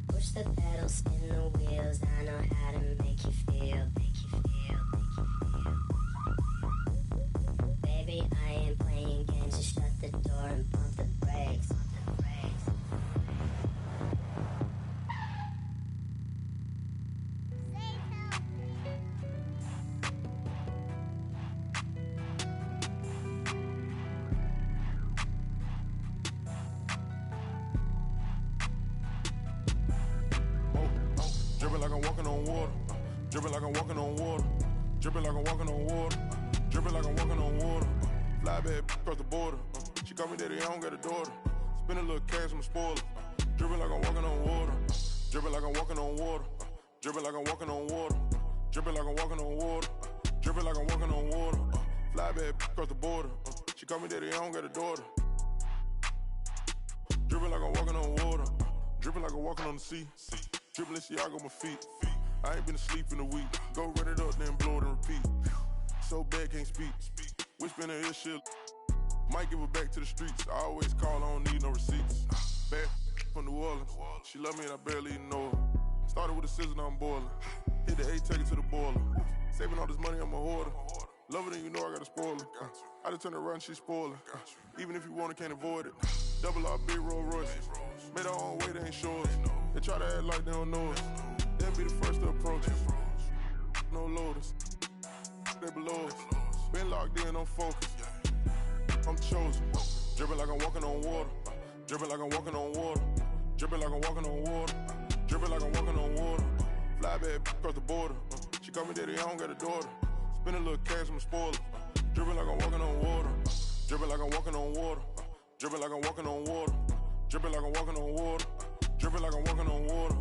Push the pedal, spin the wheels, I know how to make you feel. Baby, I ain't playing games, just shut the door and pump the brakes. Dripping like I'm walking on water. Dripping like I'm walking on water. Dripping like I'm walking on water. Dripping like I'm walking on water. Fly bad across the border. She call me daddy, I don't got a daughter. Spend a little cash, I'm a spoiler. Dripping like I'm walking on water. Dripping like I'm walking on water. Dripping like I'm walking on water. Dripping like I'm walking on water. Dripping like I'm walking on water. Fly bad across the border. She call me daddy, I don't got a daughter. Dripping like I'm walking on water. Dripping like I'm walking on the sea. Dripping Balenciaga on my feet. I ain't been asleep in a week. Go run it up, then blow it and repeat. So bad, can't speak. Whisper in her ear shit. Might give her back to the streets. I always call, I don't need no receipts. Bad from New Orleans. She love me and I barely even know her. Started with a scissor, now I'm boiling. Hit the A, take it to the boiler. Saving all this money, I'm a hoarder. Love it and you know I got a spoiler. I just turn around, she spoiling. Even if you want it, can't avoid it. Double R, big Rolls Royce. Made our own way, they ain't sure us. They try to act like they don't know us. They'll be the first to approach us. No loaders. They below us. Been locked in, I'm focused. I'm chosen. Dripping like I'm walking on water. Dripping like I'm walking on water. Dripping like I'm walking on water. Dripping like I'm walking on water. Fly bad across the border. She call me daddy, I don't got a daughter. Spend a little cash, I'm a spoiler. Dripping like I'm walking on water. Dripping like I'm walking on water. Dripping like I'm walking on water. Dripping like I'm walking on water. Dripping like I'm walking on water.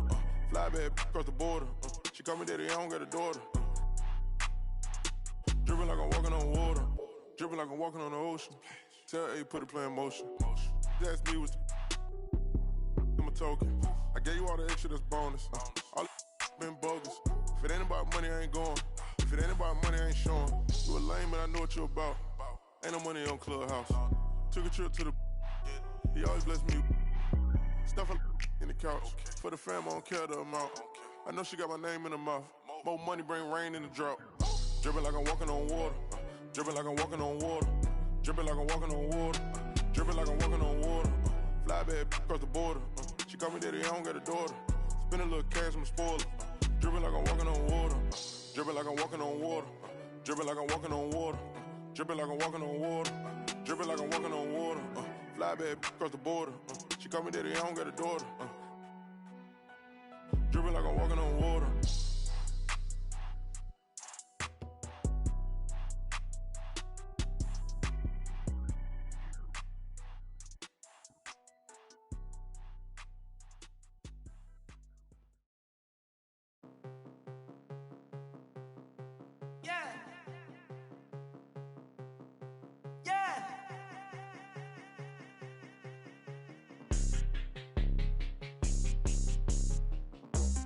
Fly bad across the border. She call me daddy, I don't got a daughter. Dripping like I'm walking on water. Dripping like I'm walking on the ocean. Tell A, put a play in motion. They asked me what's my token. I gave you all the extra, that's bonus. All been bogus. If it ain't about money, I ain't going. If it ain't about money, I ain't showing. You a lame, but I know what you about. Ain't no money on Clubhouse. Took a trip to the. He always bless me. Stuff in the couch. For the fam, I don't care the amount. I know she got my name in her mouth. More money bring rain in the drought. Dripping like I'm walking on water. Dripping like I'm walking on water. Dripping like I'm walking on water. Dripping like I'm walking on water. Fly bad across the border. She call me daddy, I don't got a daughter. Spend a little cash, I'm a spoiler. Dripping like I'm walking on water. Dripping like I'm walking on water. Dripping like I'm walking on water. Dripping like I'm walking on water. Dripping like I'm walking on water. Fly bad across the border. She call me daddy, I don't got a daughter. Dripping like I'm walking on water.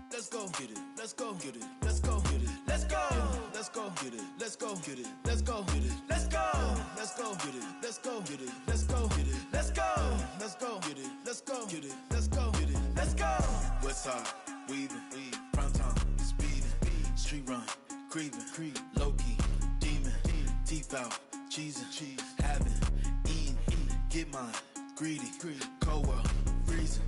Let's go get it. Let's go get it. Let's go get it. Let's go. Let's go get it. Let's go get it. Let's go get it. Let's go. Let's go get it. Let's go get it. Let's go get it. Let's go. Let's go get it. Let's go get it. Let's go get it. Let's go. Westside, weaving, prime time, speeding, street run, creeping, low key, demon, teeth out, cheesing, having, eating, get mine, greedy, cold world, freezing.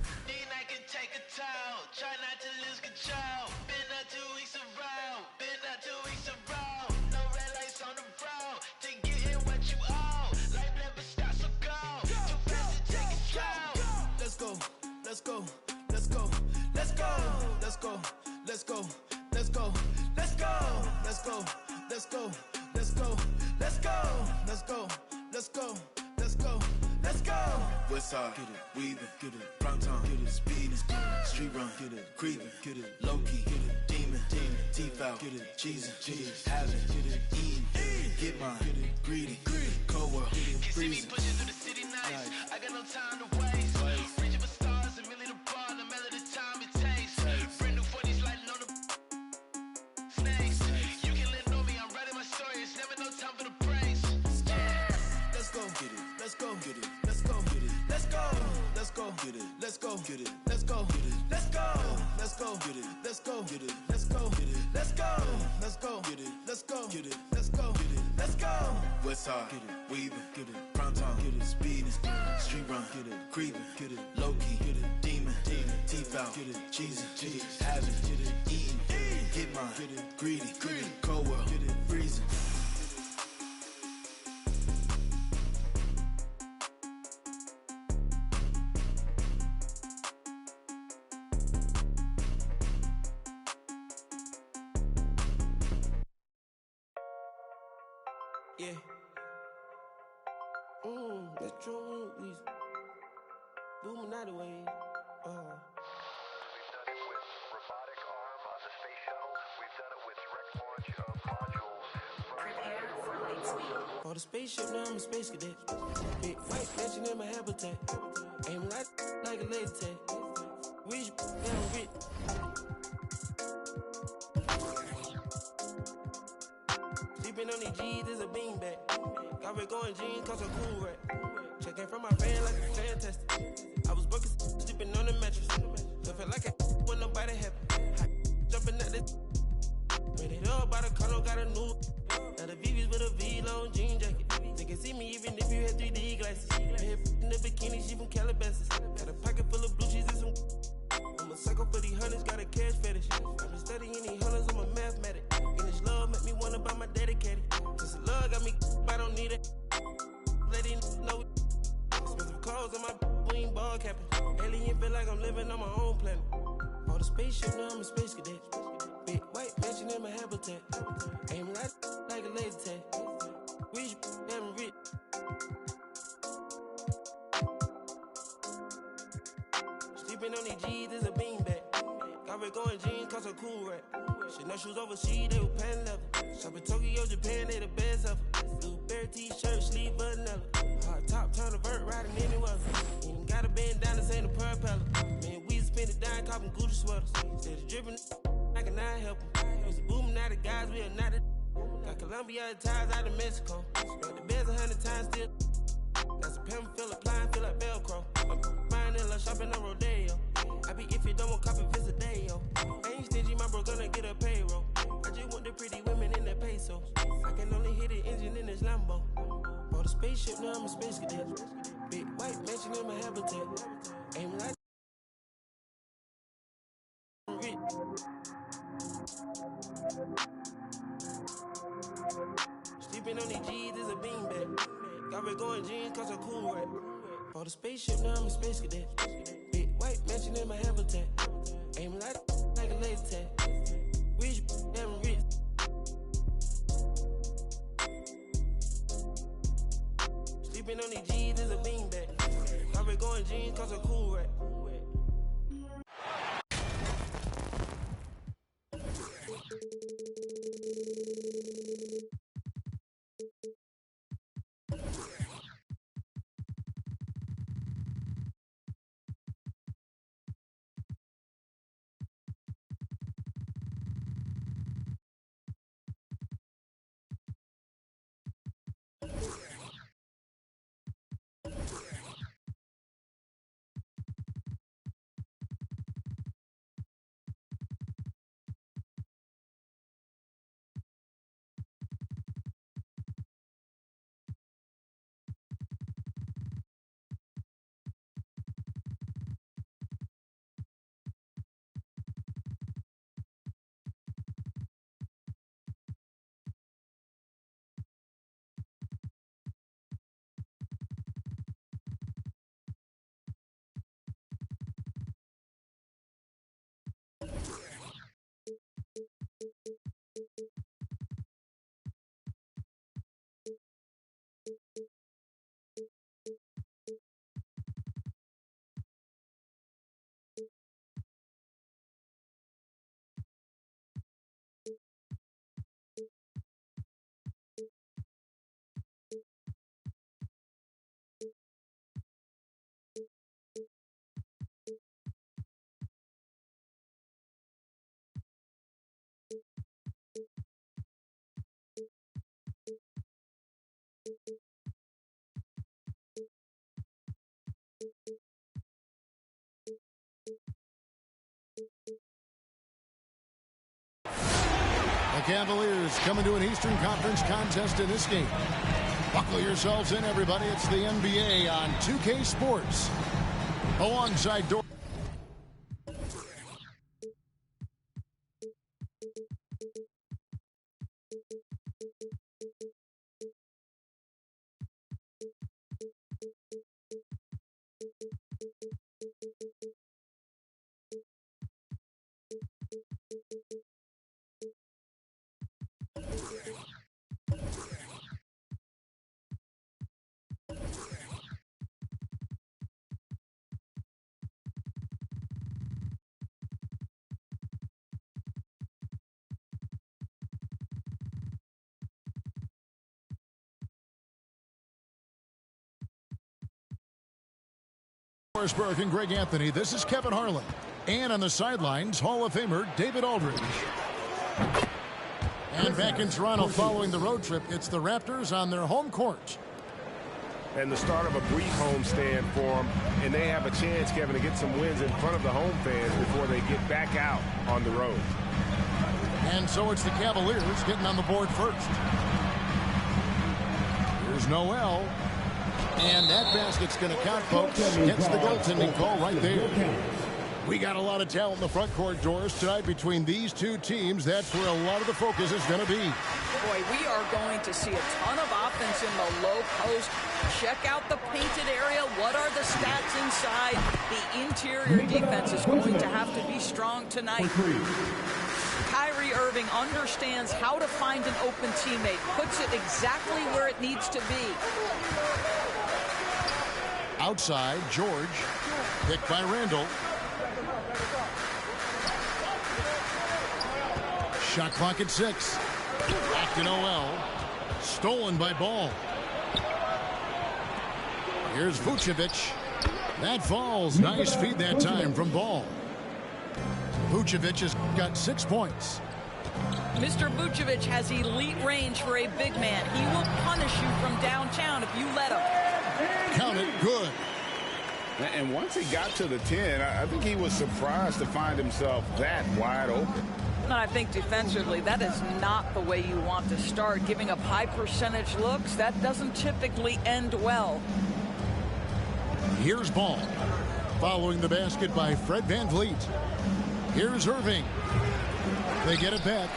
Try not to lose control. Been out 2 weeks around. Been out 2 weeks around. No red lights on the road. To get in what you owe. Life never stops, so go. Too fast to take it slow. Let's go. Let's go. Let's go. Let's go. Let's go. Let's go. Let's go. Let's go. Let's go. Let's go. Let's go. Let's go. Let's go. Let's go. Let's go. Let's go. Westside, get it, weaving, get it, prime time, get it, speeding, street run, get it, creeping, get it, low key, get it, demon, teeth out, get it, cheesing, having, get it, eating, get mine, get it, greedy, cold world, freezing. See me pushing through the city nights. I got no time to waste. Reaching for stars, a million apart, no matter the time it takes. Brand new 40s lighting on the snakes. You can let know me, I'm writing my story. It's never no time for the praise. Let's go get it. Let's go get it. Let's go get it. Let's go. Let's go get it. Let's go get it. Let's go get it. Let's go. Let's go get it. Let's go get it. Let's go get it. Let's go. Let's go get it. Let's go get it. Let's go get it. Let's go. Westside, get it, weaving, get it, prime time, get it, speeding, street run, get it, creeping, get it, low key, get it, demon, teeth out, get it, cheesing, having, get it, eating, get mine, get it, greedy, cold world, get it, freezing. Yeah. That's true. We booming out the way. We've done it with robotic arm on the space shuttle. We've done it with direct launch of modules. Prepare for light speed. For the spaceship, now I'm a space cadet. Big white mansion in my habitat. Aim like a laser tag. Rich, down rich. Sleeping on these G's is a beanbag. Got red going jeans, cause I'm cool right. Checking from my fan like a fantastic. I was broken, sleeping on the mattress. Feel like a when nobody happy. Jumping at the rated up by the color, got a new. Now the VV's with a V-long jean jacket. They can see me even if you had 3D glasses. Head in the bikini, she from Calabasas. Got a pocket full of blue cheese and some. I'm a psycho for these hundreds, got a cash fetish. I've been studying these hundreds, I'm a mathematic. And this love make me wanna buy my dedicated. Cause the love got me, I don't need it. Lady know expensive clothes on my wing ball capping. Alien feel like I'm living on my own planet. For the spaceship, now I'm a space cadet. Big white mansion in my habitat. Aim like a laser tag. Rich, damn rich. Sleeping on these G's is a beanbag. Got red going jeans, cause I'm cool right. Shit, no shoes overseas, they were pan level. Shopping Tokyo, Japan, they the best ever. Blue bear t-shirt, sleeve vanilla. Hard top, turn a vert, riding anywhere. Ain't got a bandana, this ain't a propeller. Man, we spend it down, copping Gucci sweaters. Instead of dripping, I cannot help them. Used to booming out of guys, we are not the. Got Colombia ties out of Mexico. Spread the beds 100 times still. Got some pimp, feel applying, feel like Velcro. I'm buying in love, shopping on Rodeo. I be if you don't want copy, visit day, yo. I ain't stingy, my bro gonna get a payroll. I pretty women in that peso. I can only hit the engine in this Lambo. Bought a spaceship, now I'm a space cadet. Big white mansion in my habitat. Aim like rich. Sleeping on these G's is a beanbag. Got me going jeans cause I'm cool right. Bought a spaceship, now I'm a space cadet. Big white mansion in my habitat. Aim like a laser tag. Rich, damn rich. Sleeping on these G's is a beanbag. Got me going jeans cause I'm cool right. The Cavaliers coming to an Eastern Conference contest in this game. Buckle yourselves in, everybody. It's the NBA on 2K Sports. Alongside Dor. Forsberg and Greg Anthony. This is Kevin Harlan. And on the sidelines, Hall of Famer David Aldridge. And back in Toronto following the road trip, it's the Raptors on their home court. And the start of a brief homestand for them, and they have a chance, Kevin, to get some wins in front of the home fans before they get back out on the road. And so it's the Cavaliers getting on the board first. Here's Noel. And that basket's going to count, folks. Gets the goaltending call right there. We got a lot of talent in the front court, Doris, tonight between these two teams. That's where a lot of the focus is going to be. Boy, we are going to see a ton of offense in the low post. Check out the painted area. What are the stats inside? The interior defense is going to have to be strong tonight. Kyrie Irving understands how to find an open teammate, puts it exactly where it needs to be. Outside, George, picked by Randall. Shot clock at 6. Back to Noel. Stolen by Ball. Here's Vucevic. That falls. Nice feed that time from Ball. Vucevic has got 6 points. Mr. Vucevic has elite range for a big man. He will punish you from downtown if you let him. Count it, good. And once he got to the 10, I think he was surprised to find himself that wide open. And I think defensively, that is not the way you want to start. Giving up high percentage looks, that doesn't typically end well. Here's ball. Following the basket by Fred VanVleet. Here's Irving. They get it back.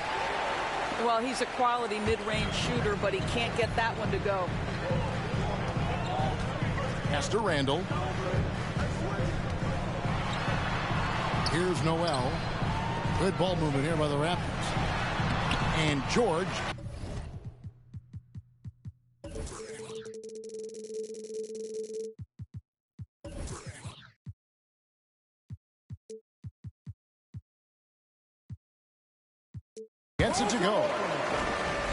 Well, he's a quality mid-range shooter, but he can't get that one to go. Pass to Randall. Here's Noel. Good ball movement here by the Raptors. And George. Gets it to go.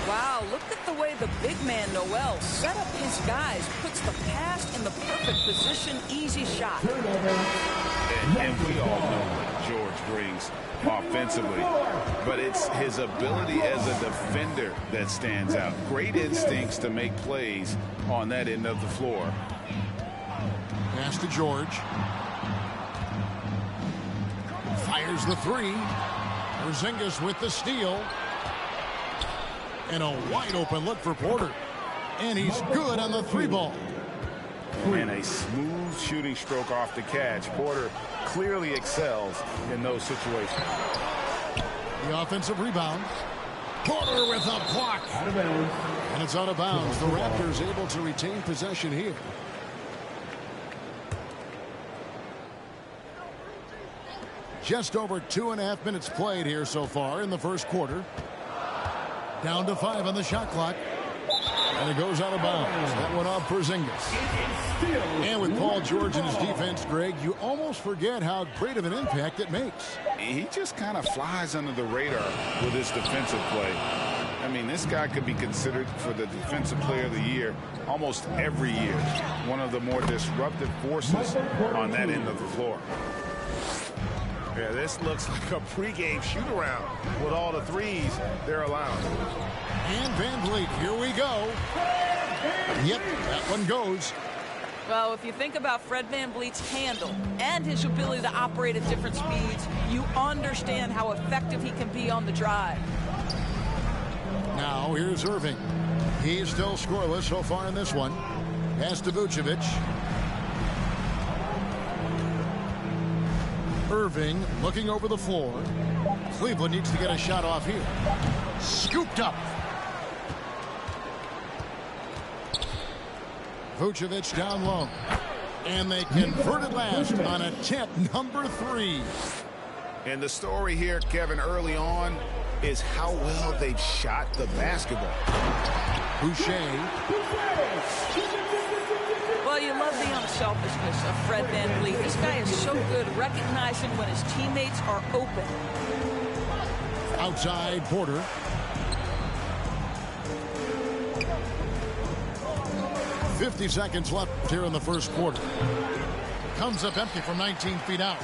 Wow, look at the way the big man Noel set up his guys, puts the pass in the perfect position, easy shot. And we all know what George brings offensively, but it's his ability as a defender that stands out. Great instincts to make plays on that end of the floor. Pass to George. Fires the three. Porzingis with the steal. And a wide open look for Porter. And he's good on the three ball. And a smooth shooting stroke off the catch. Porter clearly excels in those situations. The offensive rebound. Porter with a block. Out of bounds. And it's out of bounds. The Raptors able to retain possession here. Just over 2.5 minutes played here so far in the first quarter. Down to 5 on the shot clock. And it goes out of bounds. That went off Porzingis. And with Paul George in his defense, Greg, you almost forget how great of an impact it makes. He just kind of flies under the radar with his defensive play. I mean, this guy could be considered for the Defensive Player of the Year almost every year. One of the more disruptive forces on that end of the floor. Yeah, this looks like a pregame shoot-around with all the threes they're allowing. And VanVleet, here we go. Yep, that one goes. Well, if you think about Fred VanVleet's handle and his ability to operate at different speeds, you understand how effective he can be on the drive. Now, here's Irving. He's still scoreless so far in this one. Pass to Vucevic. Irving looking over the floor. Cleveland needs to get a shot off here. Scooped up. Vucevic down low. And they convert it last on attempt number 3. And the story here, Kevin, early on is how well they've shot the basketball. Boucher. Well, you love the unselfishness of Fred VanVleet. This guy is so good recognizing when his teammates are open. Outside Porter. .50 seconds left here in the first quarter. Comes up empty from 19 feet out.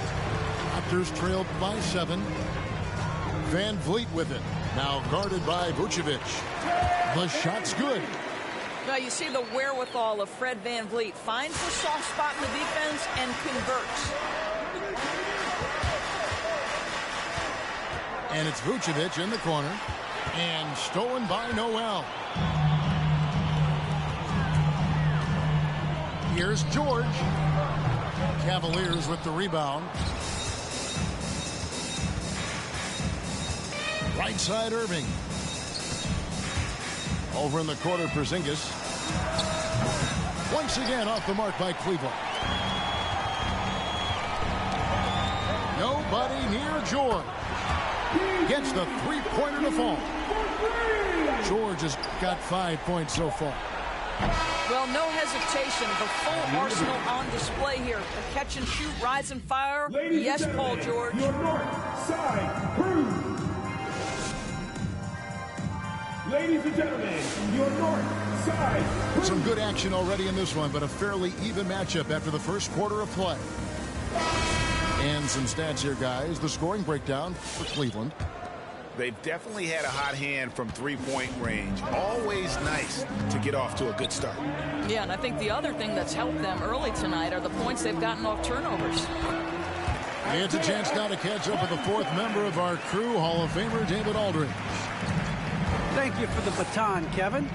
Raptors trailed by 7. VanVleet with it. Now guarded by Vucevic. The shot's good. Now you see the wherewithal of Fred VanVleet. Finds the soft spot in the defense and converts. And it's Vucevic in the corner. And stolen by Noel. Here's George. Cavaliers with the rebound. Right side Irving. Over in the corner, Porzingis. Once again off the mark by Cleveland. Nobody near George. Gets the three-pointer to fall. George has got 5 points so far. Well, no hesitation. The full arsenal on display here. The catch and shoot, rise and fire. Yes, Paul George. Your north side crew. Ladies and gentlemen, your north side crew. Some good action already in this one, but a fairly even matchup after the first quarter of play. And some stats here, guys. The scoring breakdown for Cleveland. They've definitely had a hot hand from three-point range. Always nice to get off to a good start. Yeah, and I think the other thing that's helped them early tonight are the points they've gotten off turnovers. It's a chance now to catch up with the fourth member of our crew, Hall of Famer David Aldridge. Thank you for the baton, Kevin.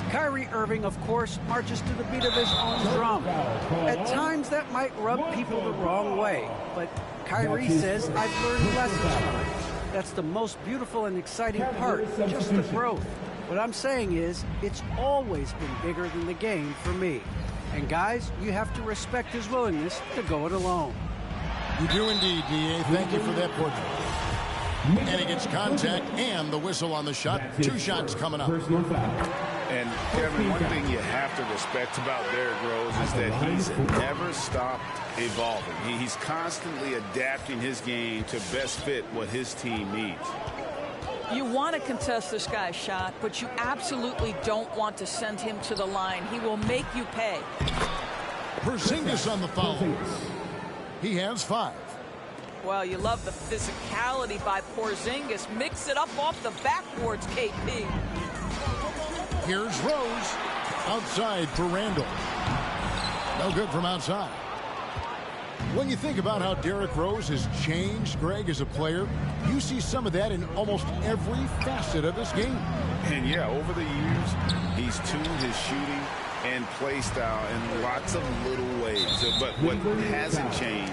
Kyrie Irving, of course, marches to the beat of his own drum. At times, that might rub people the wrong way, but Kyrie says, I've learned lessons from it. That's the most beautiful and exciting part, just the growth. What I'm saying is, it's always been bigger than the game for me. And guys, you have to respect his willingness to go it alone. You do indeed, D.A. Thank you for that portrait. And he gets contact and the whistle on the shot. 2 shots coming up. And Kevin, one thing you have to respect about Derrick Rose is that he's never stopped evolving. He's constantly adapting his game to best fit what his team needs. You want to contest this guy's shot, but you absolutely don't want to send him to the line. He will make you pay. Porzingis on the foul. He has 5. Well, you love the physicality by Porzingis. Mix it up off the backboards, KP. Here's Rose. Outside for Randall. No good from outside. When you think about how Derrick Rose has changed, Greg, as a player, you see some of that in almost every facet of his game. And yeah, over the years, he's tuned his shooting and play style in lots of little ways. But what hasn't changed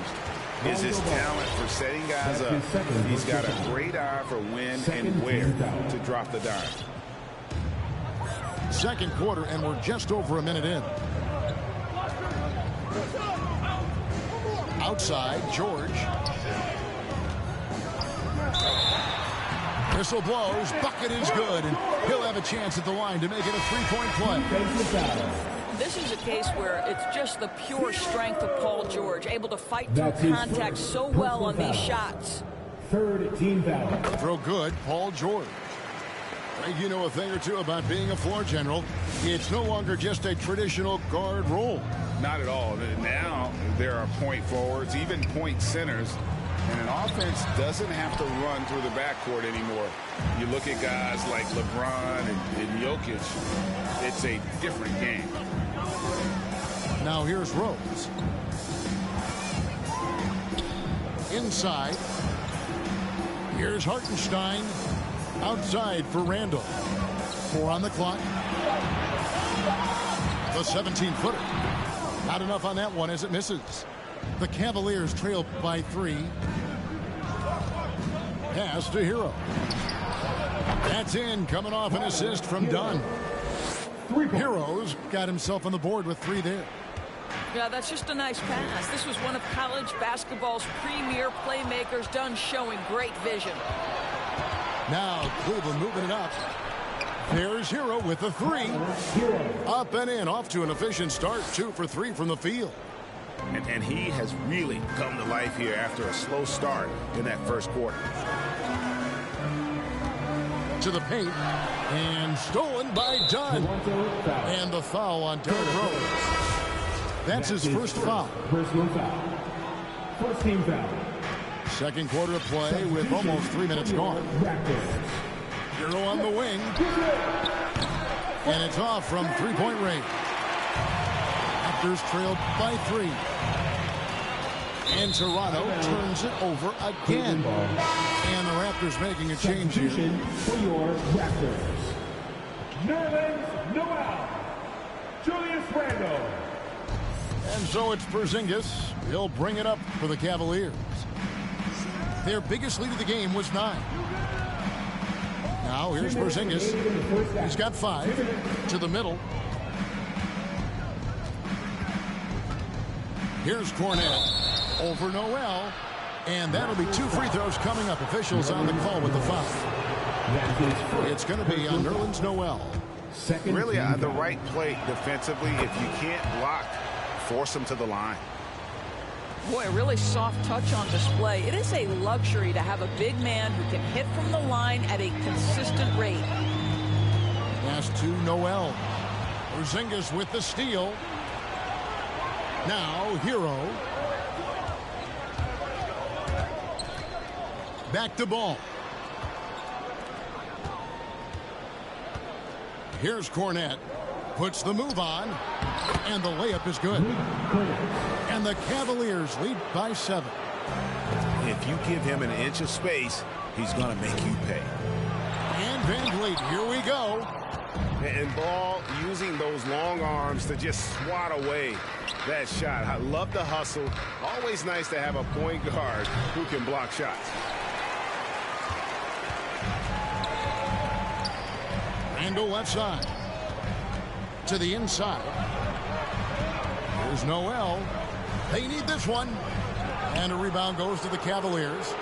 is his talent for setting guys up. He's got a great eye for when and where to drop the dime. Second quarter, and we're just over a minute in. Outside, George. Whistle blows, bucket is good, and he'll have a chance at the line to make it a 3-point play. This is a case where it's just the pure strength of Paul George, able to fight through contact so well on these shots. Third team foul. Throw good, Paul George. You know a thing or two about being a floor general. It's no longer just a traditional guard role. Not at all. Now there are point forwards, even point centers, and an offense doesn't have to run through the backcourt anymore. You look at guys like LeBron and Jokic, it's a different game. Now here's Rose. Inside. Here's Hartenstein. Outside for Randall. 4 on the clock. The 17-footer. Not enough on that one as it misses. The Cavaliers trail by 3. Pass to Hero. That's in, coming off an assist from Dunn. Hero's got himself on the board with 3 there. Yeah, that's just a nice pass. This was one of college basketball's premier playmakers. Dunn showing great vision. Now Cleveland moving it up. There's Hero with the 3. Up and in, off to an efficient start. 2 for 3 from the field. And he has really come to life here after a slow start in that first quarter. To the paint, and stolen by Dunn. And the foul on Derrick Rose. That's his first foul. Personal foul. First team foul. Second quarter of play with almost 3 minutes gone. Hero on the wing. And it's off from 3-point range. Raptors trailed by 3. And Toronto turns it over again. And the Raptors making a change here. For your Raptors. Nerlens Noel. Julius Randle. And so it's Porzingis. He'll bring it up for the Cavaliers. Their biggest lead of the game was 9. Now here's Porzingis. He's got 5 to the middle. Here's Cornette over Noel. And that'll be 2 free throws coming up. Officials on the call with the foul. It's going to be on Nerlens Noel. Really the right play defensively. If you can't block, force them to the line. Boy, really soft touch on display. It is a luxury to have a big man who can hit from the line at a consistent rate. Pass to Noel. Porzingis with the steal. Now Hero. Back to ball. Here's Cornette. Puts the move on. And the layup is good. And the Cavaliers lead by 7. If you give him an inch of space, he's going to make you pay. And Van Vliet, here we go. And Ball using those long arms to just swat away that shot. I love the hustle. Always nice to have a point guard who can block shots. Randall left side. To the inside. Here's Noel. They need this one. And a rebound goes to the Cavaliers.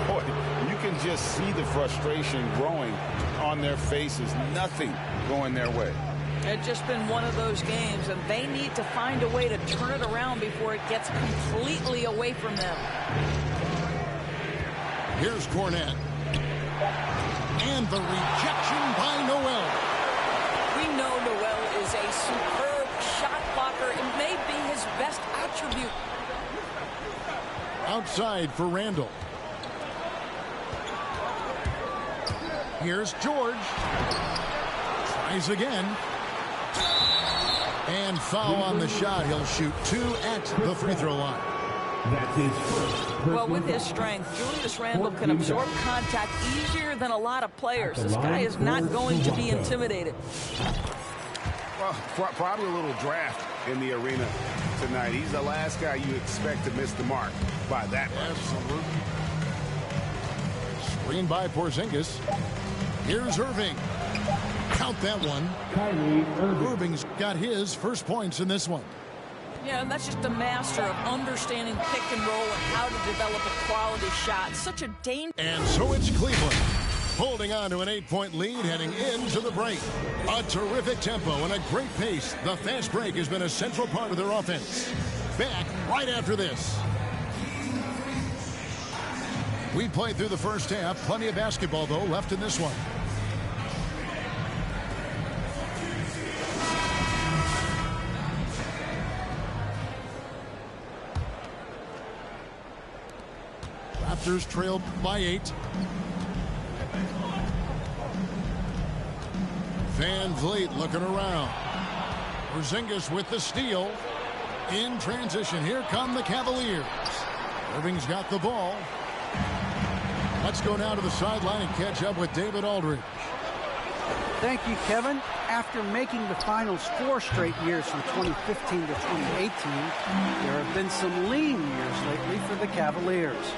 Boy, you can just see the frustration growing on their faces. Nothing going their way. It's just been one of those games, and they need to find a way to turn it around before it gets completely away from them. Here's Cornette. And the rejection by Noel. We know Noel is a superb shot blocker. It may be his best attribute. Outside for Randall. Here's George. Tries again. And foul on the shot. He'll shoot 2 at the free throw line. That's his first. Well, with his strength, Julius Randle can absorb contact easier than a lot of players. This guy is not going to be intimidated. Well, probably a little draft in the arena tonight. He's the last guy you expect to miss the mark by that much. Absolutely. Screen by Porzingis. Here's Irving. Count that one. Irving's got his first points in this one. Yeah, and that's just a master of understanding pick and roll and how to develop a quality shot. Such a danger. And so it's Cleveland holding on to an 8-point lead heading into the break. A terrific tempo and a great pace. The fast break has been a central part of their offense. Back right after this. We played through the first half. Plenty of basketball, though, left in this one. Raptors trailed by 8. Van Vliet looking around. Porzingis with the steal. In transition, here come the Cavaliers. Irving's got the ball. Let's go now to the sideline and catch up with David Aldridge. Thank you, Kevin. After making the finals 4 straight years from 2015 to 2018, there have been some lean years lately for the Cavaliers.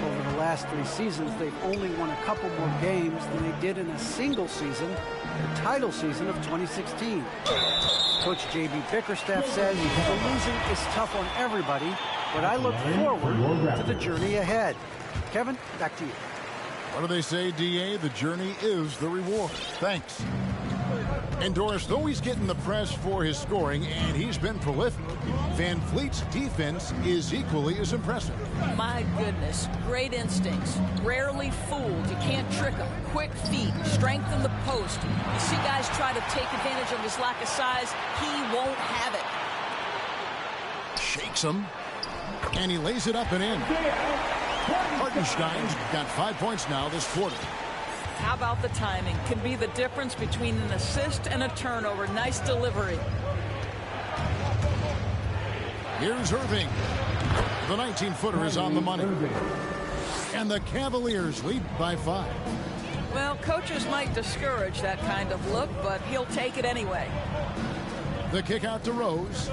Over the last 3 seasons, they've only won a couple more games than they did in a single season, the title season of 2016. Coach J.B. Bickerstaff says the losing is tough on everybody, but I look forward to the journey ahead. Kevin, back to you. What do they say, D.A.? The journey is the reward. Thanks. And Doris, though he's getting the press for his scoring, and he's been prolific, Van Vliet's defense is equally as impressive. My goodness, great instincts. Rarely fooled. You can't trick him. Quick feet, strength in the post. You see guys try to take advantage of his lack of size. He won't have it. Shakes him, and he lays it up and in. Hartenstein's got 5 points now this quarter. How about the timing? Can be the difference between an assist and a turnover. Nice delivery. Here's Irving. The 19-footer is on the money. And the Cavaliers lead by 5. Well, coaches might discourage that kind of look, but he'll take it anyway. The kick out to Rose.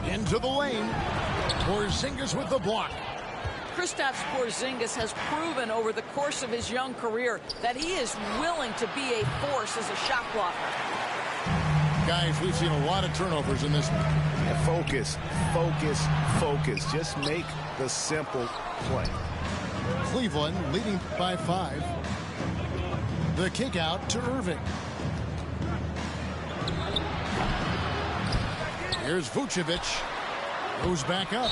Into the lane. Porzingis with the block. Kristaps Porzingis has proven over the course of his young career that he is willing to be a force as a shot blocker. Guys, we've seen a lot of turnovers in this one. And focus, focus, focus. Just make the simple play. Cleveland leading by 5. The kick out to Irving. Here's Vucevic. Goes back up.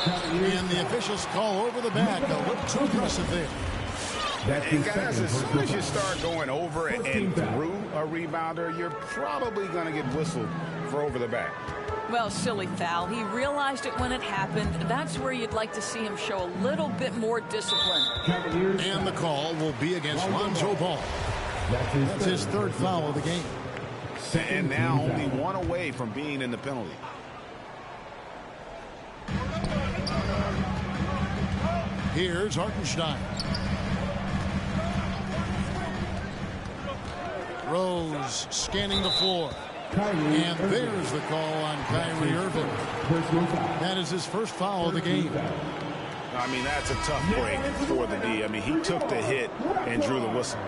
And the officials call over the back. A little too aggressive there. And guys, as soon as you start going over and through a rebounder, you're probably going to get whistled for over the back. Well, silly foul. He realized it when it happened. That's where you'd like to see him show a little bit more discipline. And the call will be against Lonzo Ball. That's his 3rd foul of the game. And now only 1 away from being in the penalty. Here's Hartenstein. Rose scanning the floor. And there's the call on Kyrie Irving. That is his first foul of the game. I mean, that's a tough break for the D. I mean, he took the hit and drew the whistle.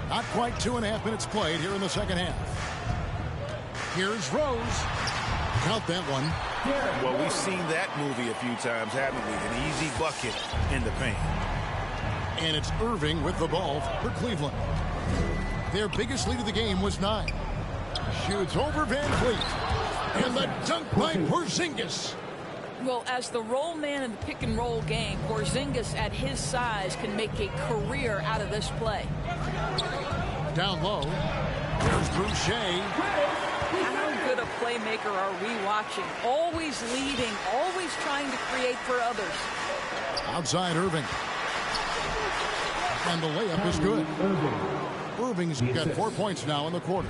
Not quite 2.5 minutes played here in the second half. Here's Rose. Count that one. Well, we've seen that movie a few times, haven't we? An easy bucket in the paint. And it's Irving with the ball for Cleveland. Their biggest lead of the game was 9. Shoots over Van Vliet. And the dunk by Porzingis. Well, as the roll man in the pick and roll game, Porzingis at his size can make a career out of this play. Down low. There's Boucher. How good a playmaker are we watching? Always leading, always trying to create for others. Outside Irving. And the layup is good. Irving's got 4 points now in the quarter.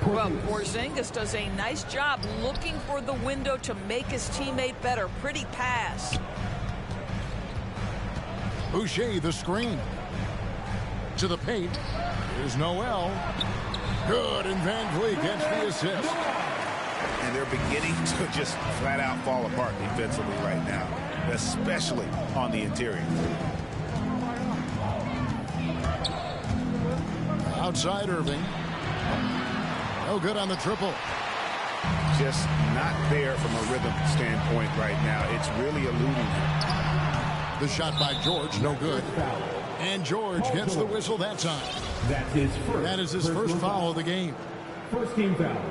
Well, Porzingis does a nice job looking for the window to make his teammate better. Pretty pass. Boucher the screen. To the paint. Here's Noel. Good, and Van Vliet gets the assist. And they're beginning to just flat out fall apart defensively right now, especially on the interior. Outside Irving. No good on the triple. Just not there from a rhythm standpoint right now. It's really eluding him. The shot by George, no good. And George gets the whistle that time. That is his first foul of the game. First team foul.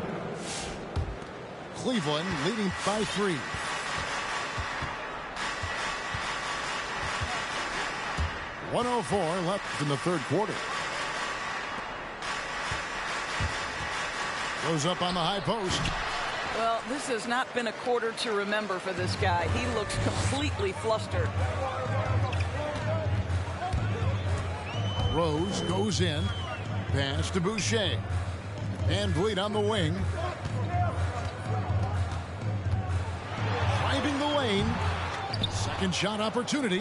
Cleveland leading by 3. .104 left in the third quarter. Goes up on the high post. Well, this has not been a quarter to remember for this guy. He looks completely flustered. Rose goes in. Pass to Boucher. Van Vliet on the wing. Driving the lane. Second shot opportunity.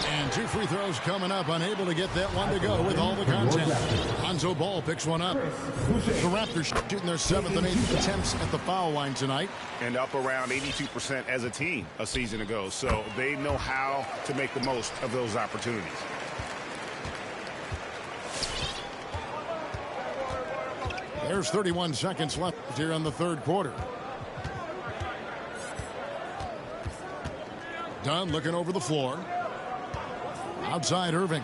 And 2 free throws coming up. Unable to get that one to go with all the content. Lonzo Ball picks one up. The Raptors shooting their 7th and 8th attempts at the foul line tonight. And up around 82% as a team a season ago. So they know how to make the most of those opportunities. There's 31 seconds left here in the third quarter. Dunn looking over the floor. Outside Irving.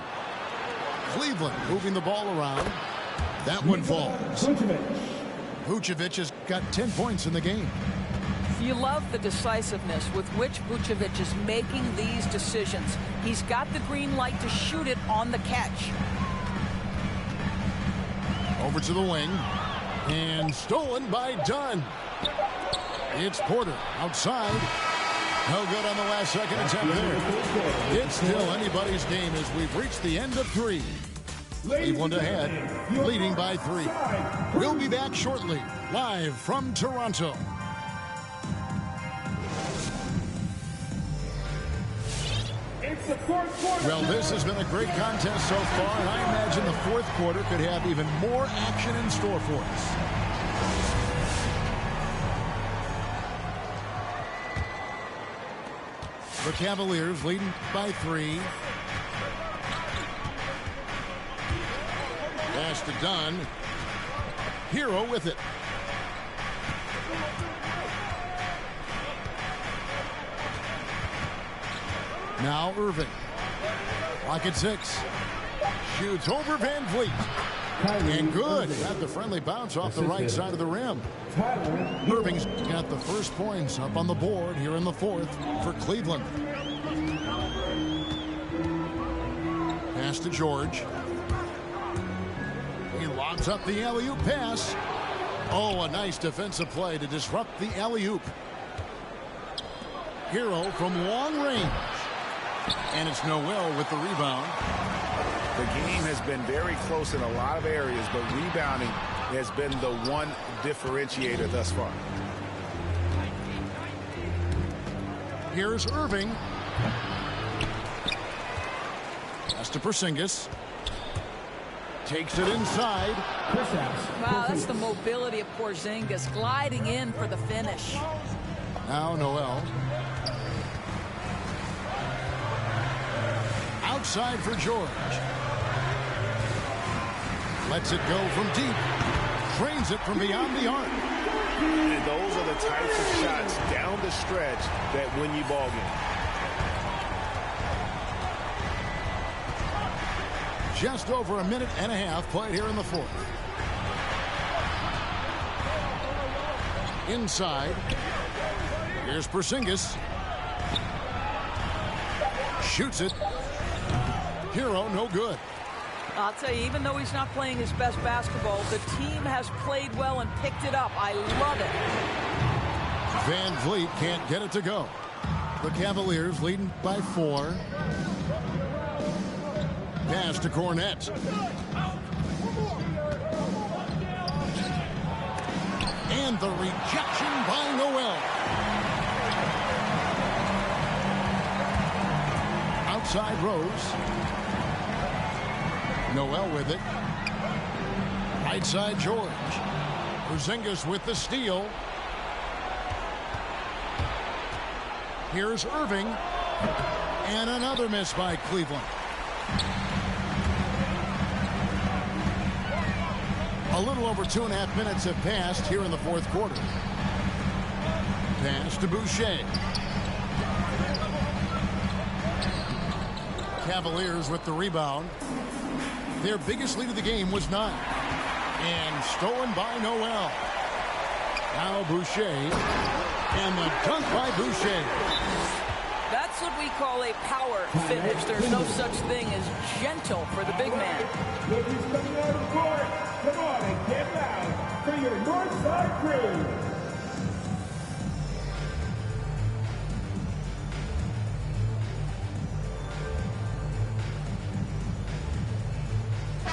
Cleveland moving the ball around. That one falls. Vucevic has got 10 points in the game. You love the decisiveness with which Vucevic is making these decisions. He's got the green light to shoot it on the catch. Over to the wing. And stolen by Dunn. It's Porter outside. No good on the last second attempt there. It's still anybody's game as we've reached the end of 3. Cleveland ahead, leading by 3. We'll be back shortly, live from Toronto. Well, this has been a great contest so far, and I imagine the fourth quarter could have even more action in store for us. The Cavaliers leading by 3. Pass to Dunn. Hero with it. Now Irving. Clock at 6. Shoots over Van Vliet. And good. Got the friendly bounce off the right side of the rim. Irving's got the first points up on the board here in the fourth for Cleveland. Pass to George. He lobs up the alley-oop pass. Oh, a nice defensive play to disrupt the alley-oop. Hero from long range. And it's Noel with the rebound. The game has been very close in a lot of areas, but rebounding has been the one differentiator thus far. Here's Irving. Pass to Porzingis. Takes it inside. Wow, that's the mobility of Porzingis gliding in for the finish. Now Noel. Outside for George. Lets it go from deep. Trains it from beyond the arc. And those are the types of shots down the stretch that win you ball games. Just over a minute and a half played here in the fourth. Inside. Here's Porzingis. Shoots it. Hero, no good. I'll tell you, even though he's not playing his best basketball, the team has played well and picked it up. I love it. Van Vliet can't get it to go. The Cavaliers leading by 4. Pass to Cornette. And the rejection by Noel. Outside Rose. Noel with it. Right side George. Porzingis with the steal. Here's Irving. And another miss by Cleveland. A little over 2.5 minutes have passed here in the fourth quarter. Pass to Boucher. Cavaliers with the rebound. Their biggest lead of the game was 9. And stolen by Noel. Now Boucher. And the dunk by Boucher. That's what we call a power finish. There's no such thing as gentle for the big man. Rookies coming out of court. Come on and get loud for your Northside crew.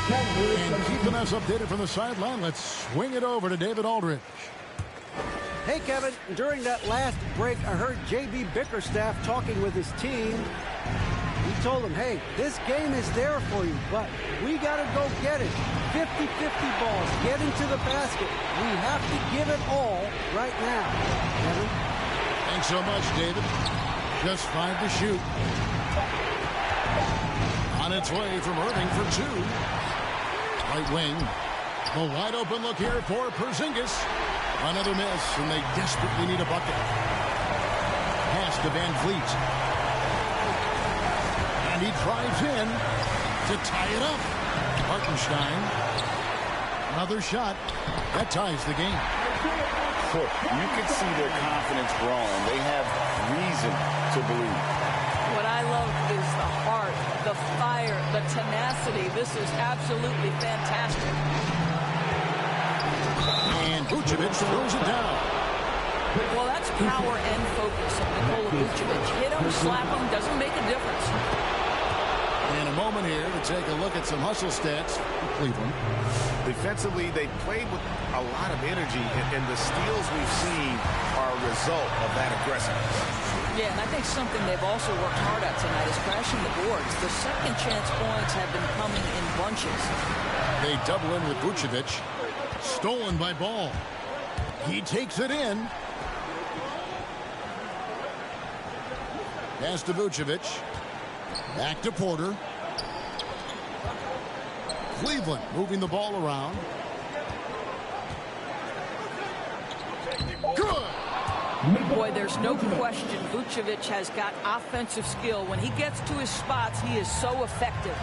And keeping us updated from the sideline, let's swing it over to David Aldridge. Hey, Kevin, during that last break, I heard J.B. Bickerstaff talking with his team. He told them, hey, this game is there for you, but we got to go get it. 50-50 balls, get into the basket. We have to give it all right now. Kevin? Thanks so much, David. Just 5 to shoot. On its way from Irving for 2. Right wing. The wide open look here for Porzingis. Another miss, and they desperately need a bucket. Pass to Van Vliet. And he drives in to tie it up. Hartenstein. Another shot. That ties the game. You can see their confidence growing. They have reason to believe. What I love is the heart, the fire, the tenacity. This is absolutely fantastic. And Vucevic throws it down. Well, that's power and focus of Nikola Vucevic. Hit him, slap him, doesn't make a difference. And a moment here to take a look at some hustle stats for Cleveland. Defensively, they played with a lot of energy, and the steals we've seen are a result of that aggressiveness. Yeah, and I think something they've also worked hard at tonight is crashing the boards. The second chance points have been coming in bunches. They double in with Vucevic. Stolen by Ball. He takes it in. Pass to Vucevic. Back to Porter. Cleveland moving the ball around. Good. Boy, there's no question Vucevic has got offensive skill. When he gets to his spots, he is so effective.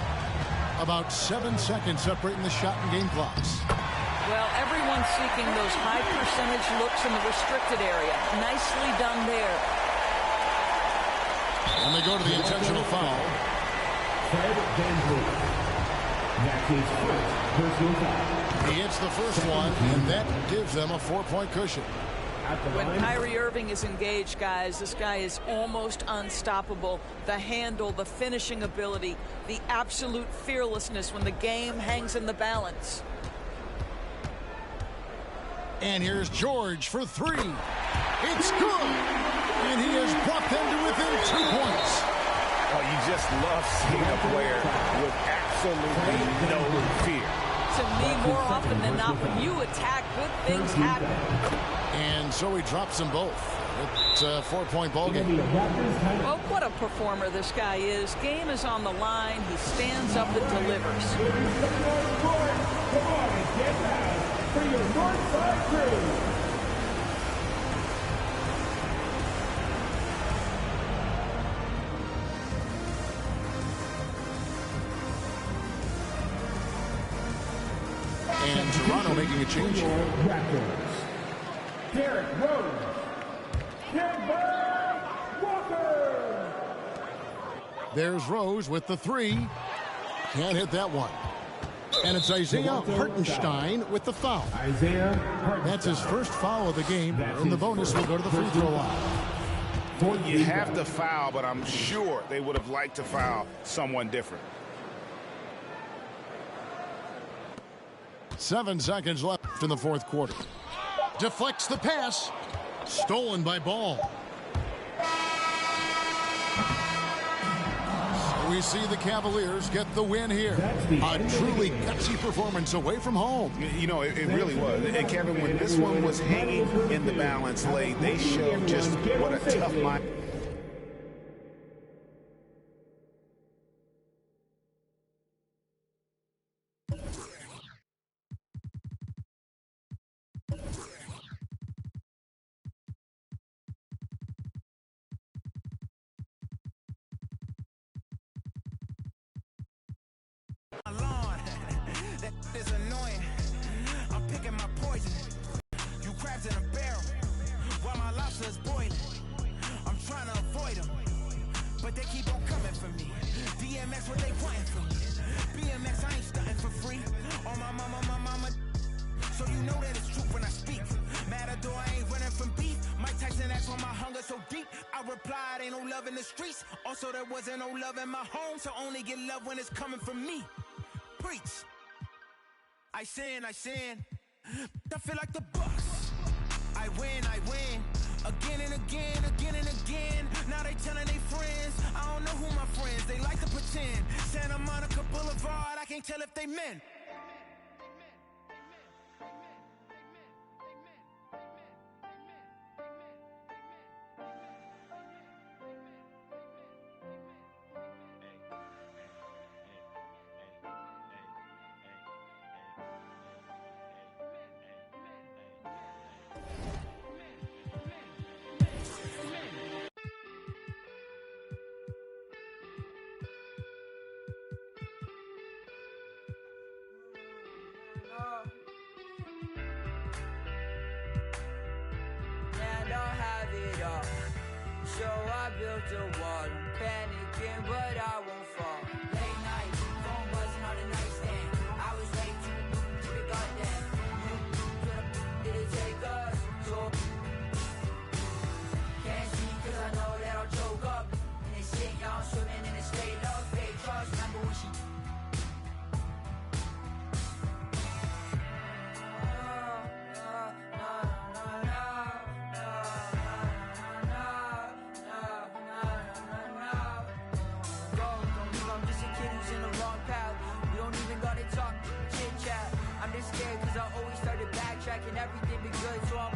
About 7 seconds separating the shot and game clocks. Well, everyone's seeking those high percentage looks in the restricted area. Nicely done there. And they go to the intentional foul. Fred VanVleet. That's his first personal foul. He hits the first one, and that gives them a 4-point cushion. When Kyrie Irving is engaged, guys, this guy is almost unstoppable. The handle, the finishing ability, the absolute fearlessness when the game hangs in the balance. And here's George for 3. It's good. And he has brought them to within 2 points. Oh, you just love seeing a player with absolutely no fear. To me, more often than not, when you attack, good things happen. And so he drops them both. It's a 4-point ball game. Well, what a performer this guy is. Game is on the line. He stands up and delivers. Come on and get loud for your Northside crew. And Toronto making a change here. Derek Rose. Kemba Walker. There's Rose with the 3. Can't hit that one. And it's Isaiah Hartenstein with the foul. That's his first foul of the game, and the bonus will go to the free throw line. You have to foul, but I'm sure they would have liked to foul someone different. 7 seconds left in the fourth quarter. Deflects the pass. Stolen by Ball. So we see the Cavaliers get the win here. A truly gutsy performance away from home. You know, it really was. And Kevin, when this one was hanging in the balance late, they showed just what a tough mind. That is annoying. I'm picking my poison. You crabs in a barrel while my lobster is boiling. I'm trying to avoid them, but they keep on coming for me. DMX, what they wanting from me? BMX, I ain't stunting for free. On my mama. So you know that it's true when I speak. Matador, I ain't running from beef. Mike Tyson asked why my hunger so deep. I replied, ain't no love in the streets. Also, there wasn't no love in my home, so only get love when it's coming from me. Preach. I sin. I feel like the Bucks. I win. Again and again. Now they telling their friends. I don't know who my friends. They like to pretend. Santa Monica Boulevard. I can't tell if they men. So I built a wall, I'm panicking, but I won't fall. Late night, phone buzzing on the nightstand. I was way too big on that. You did it take us, so can't see cause I know that I'll choke up. And they say y'all swimming in a state of fake trust. Remember when she and everything be good, so I'm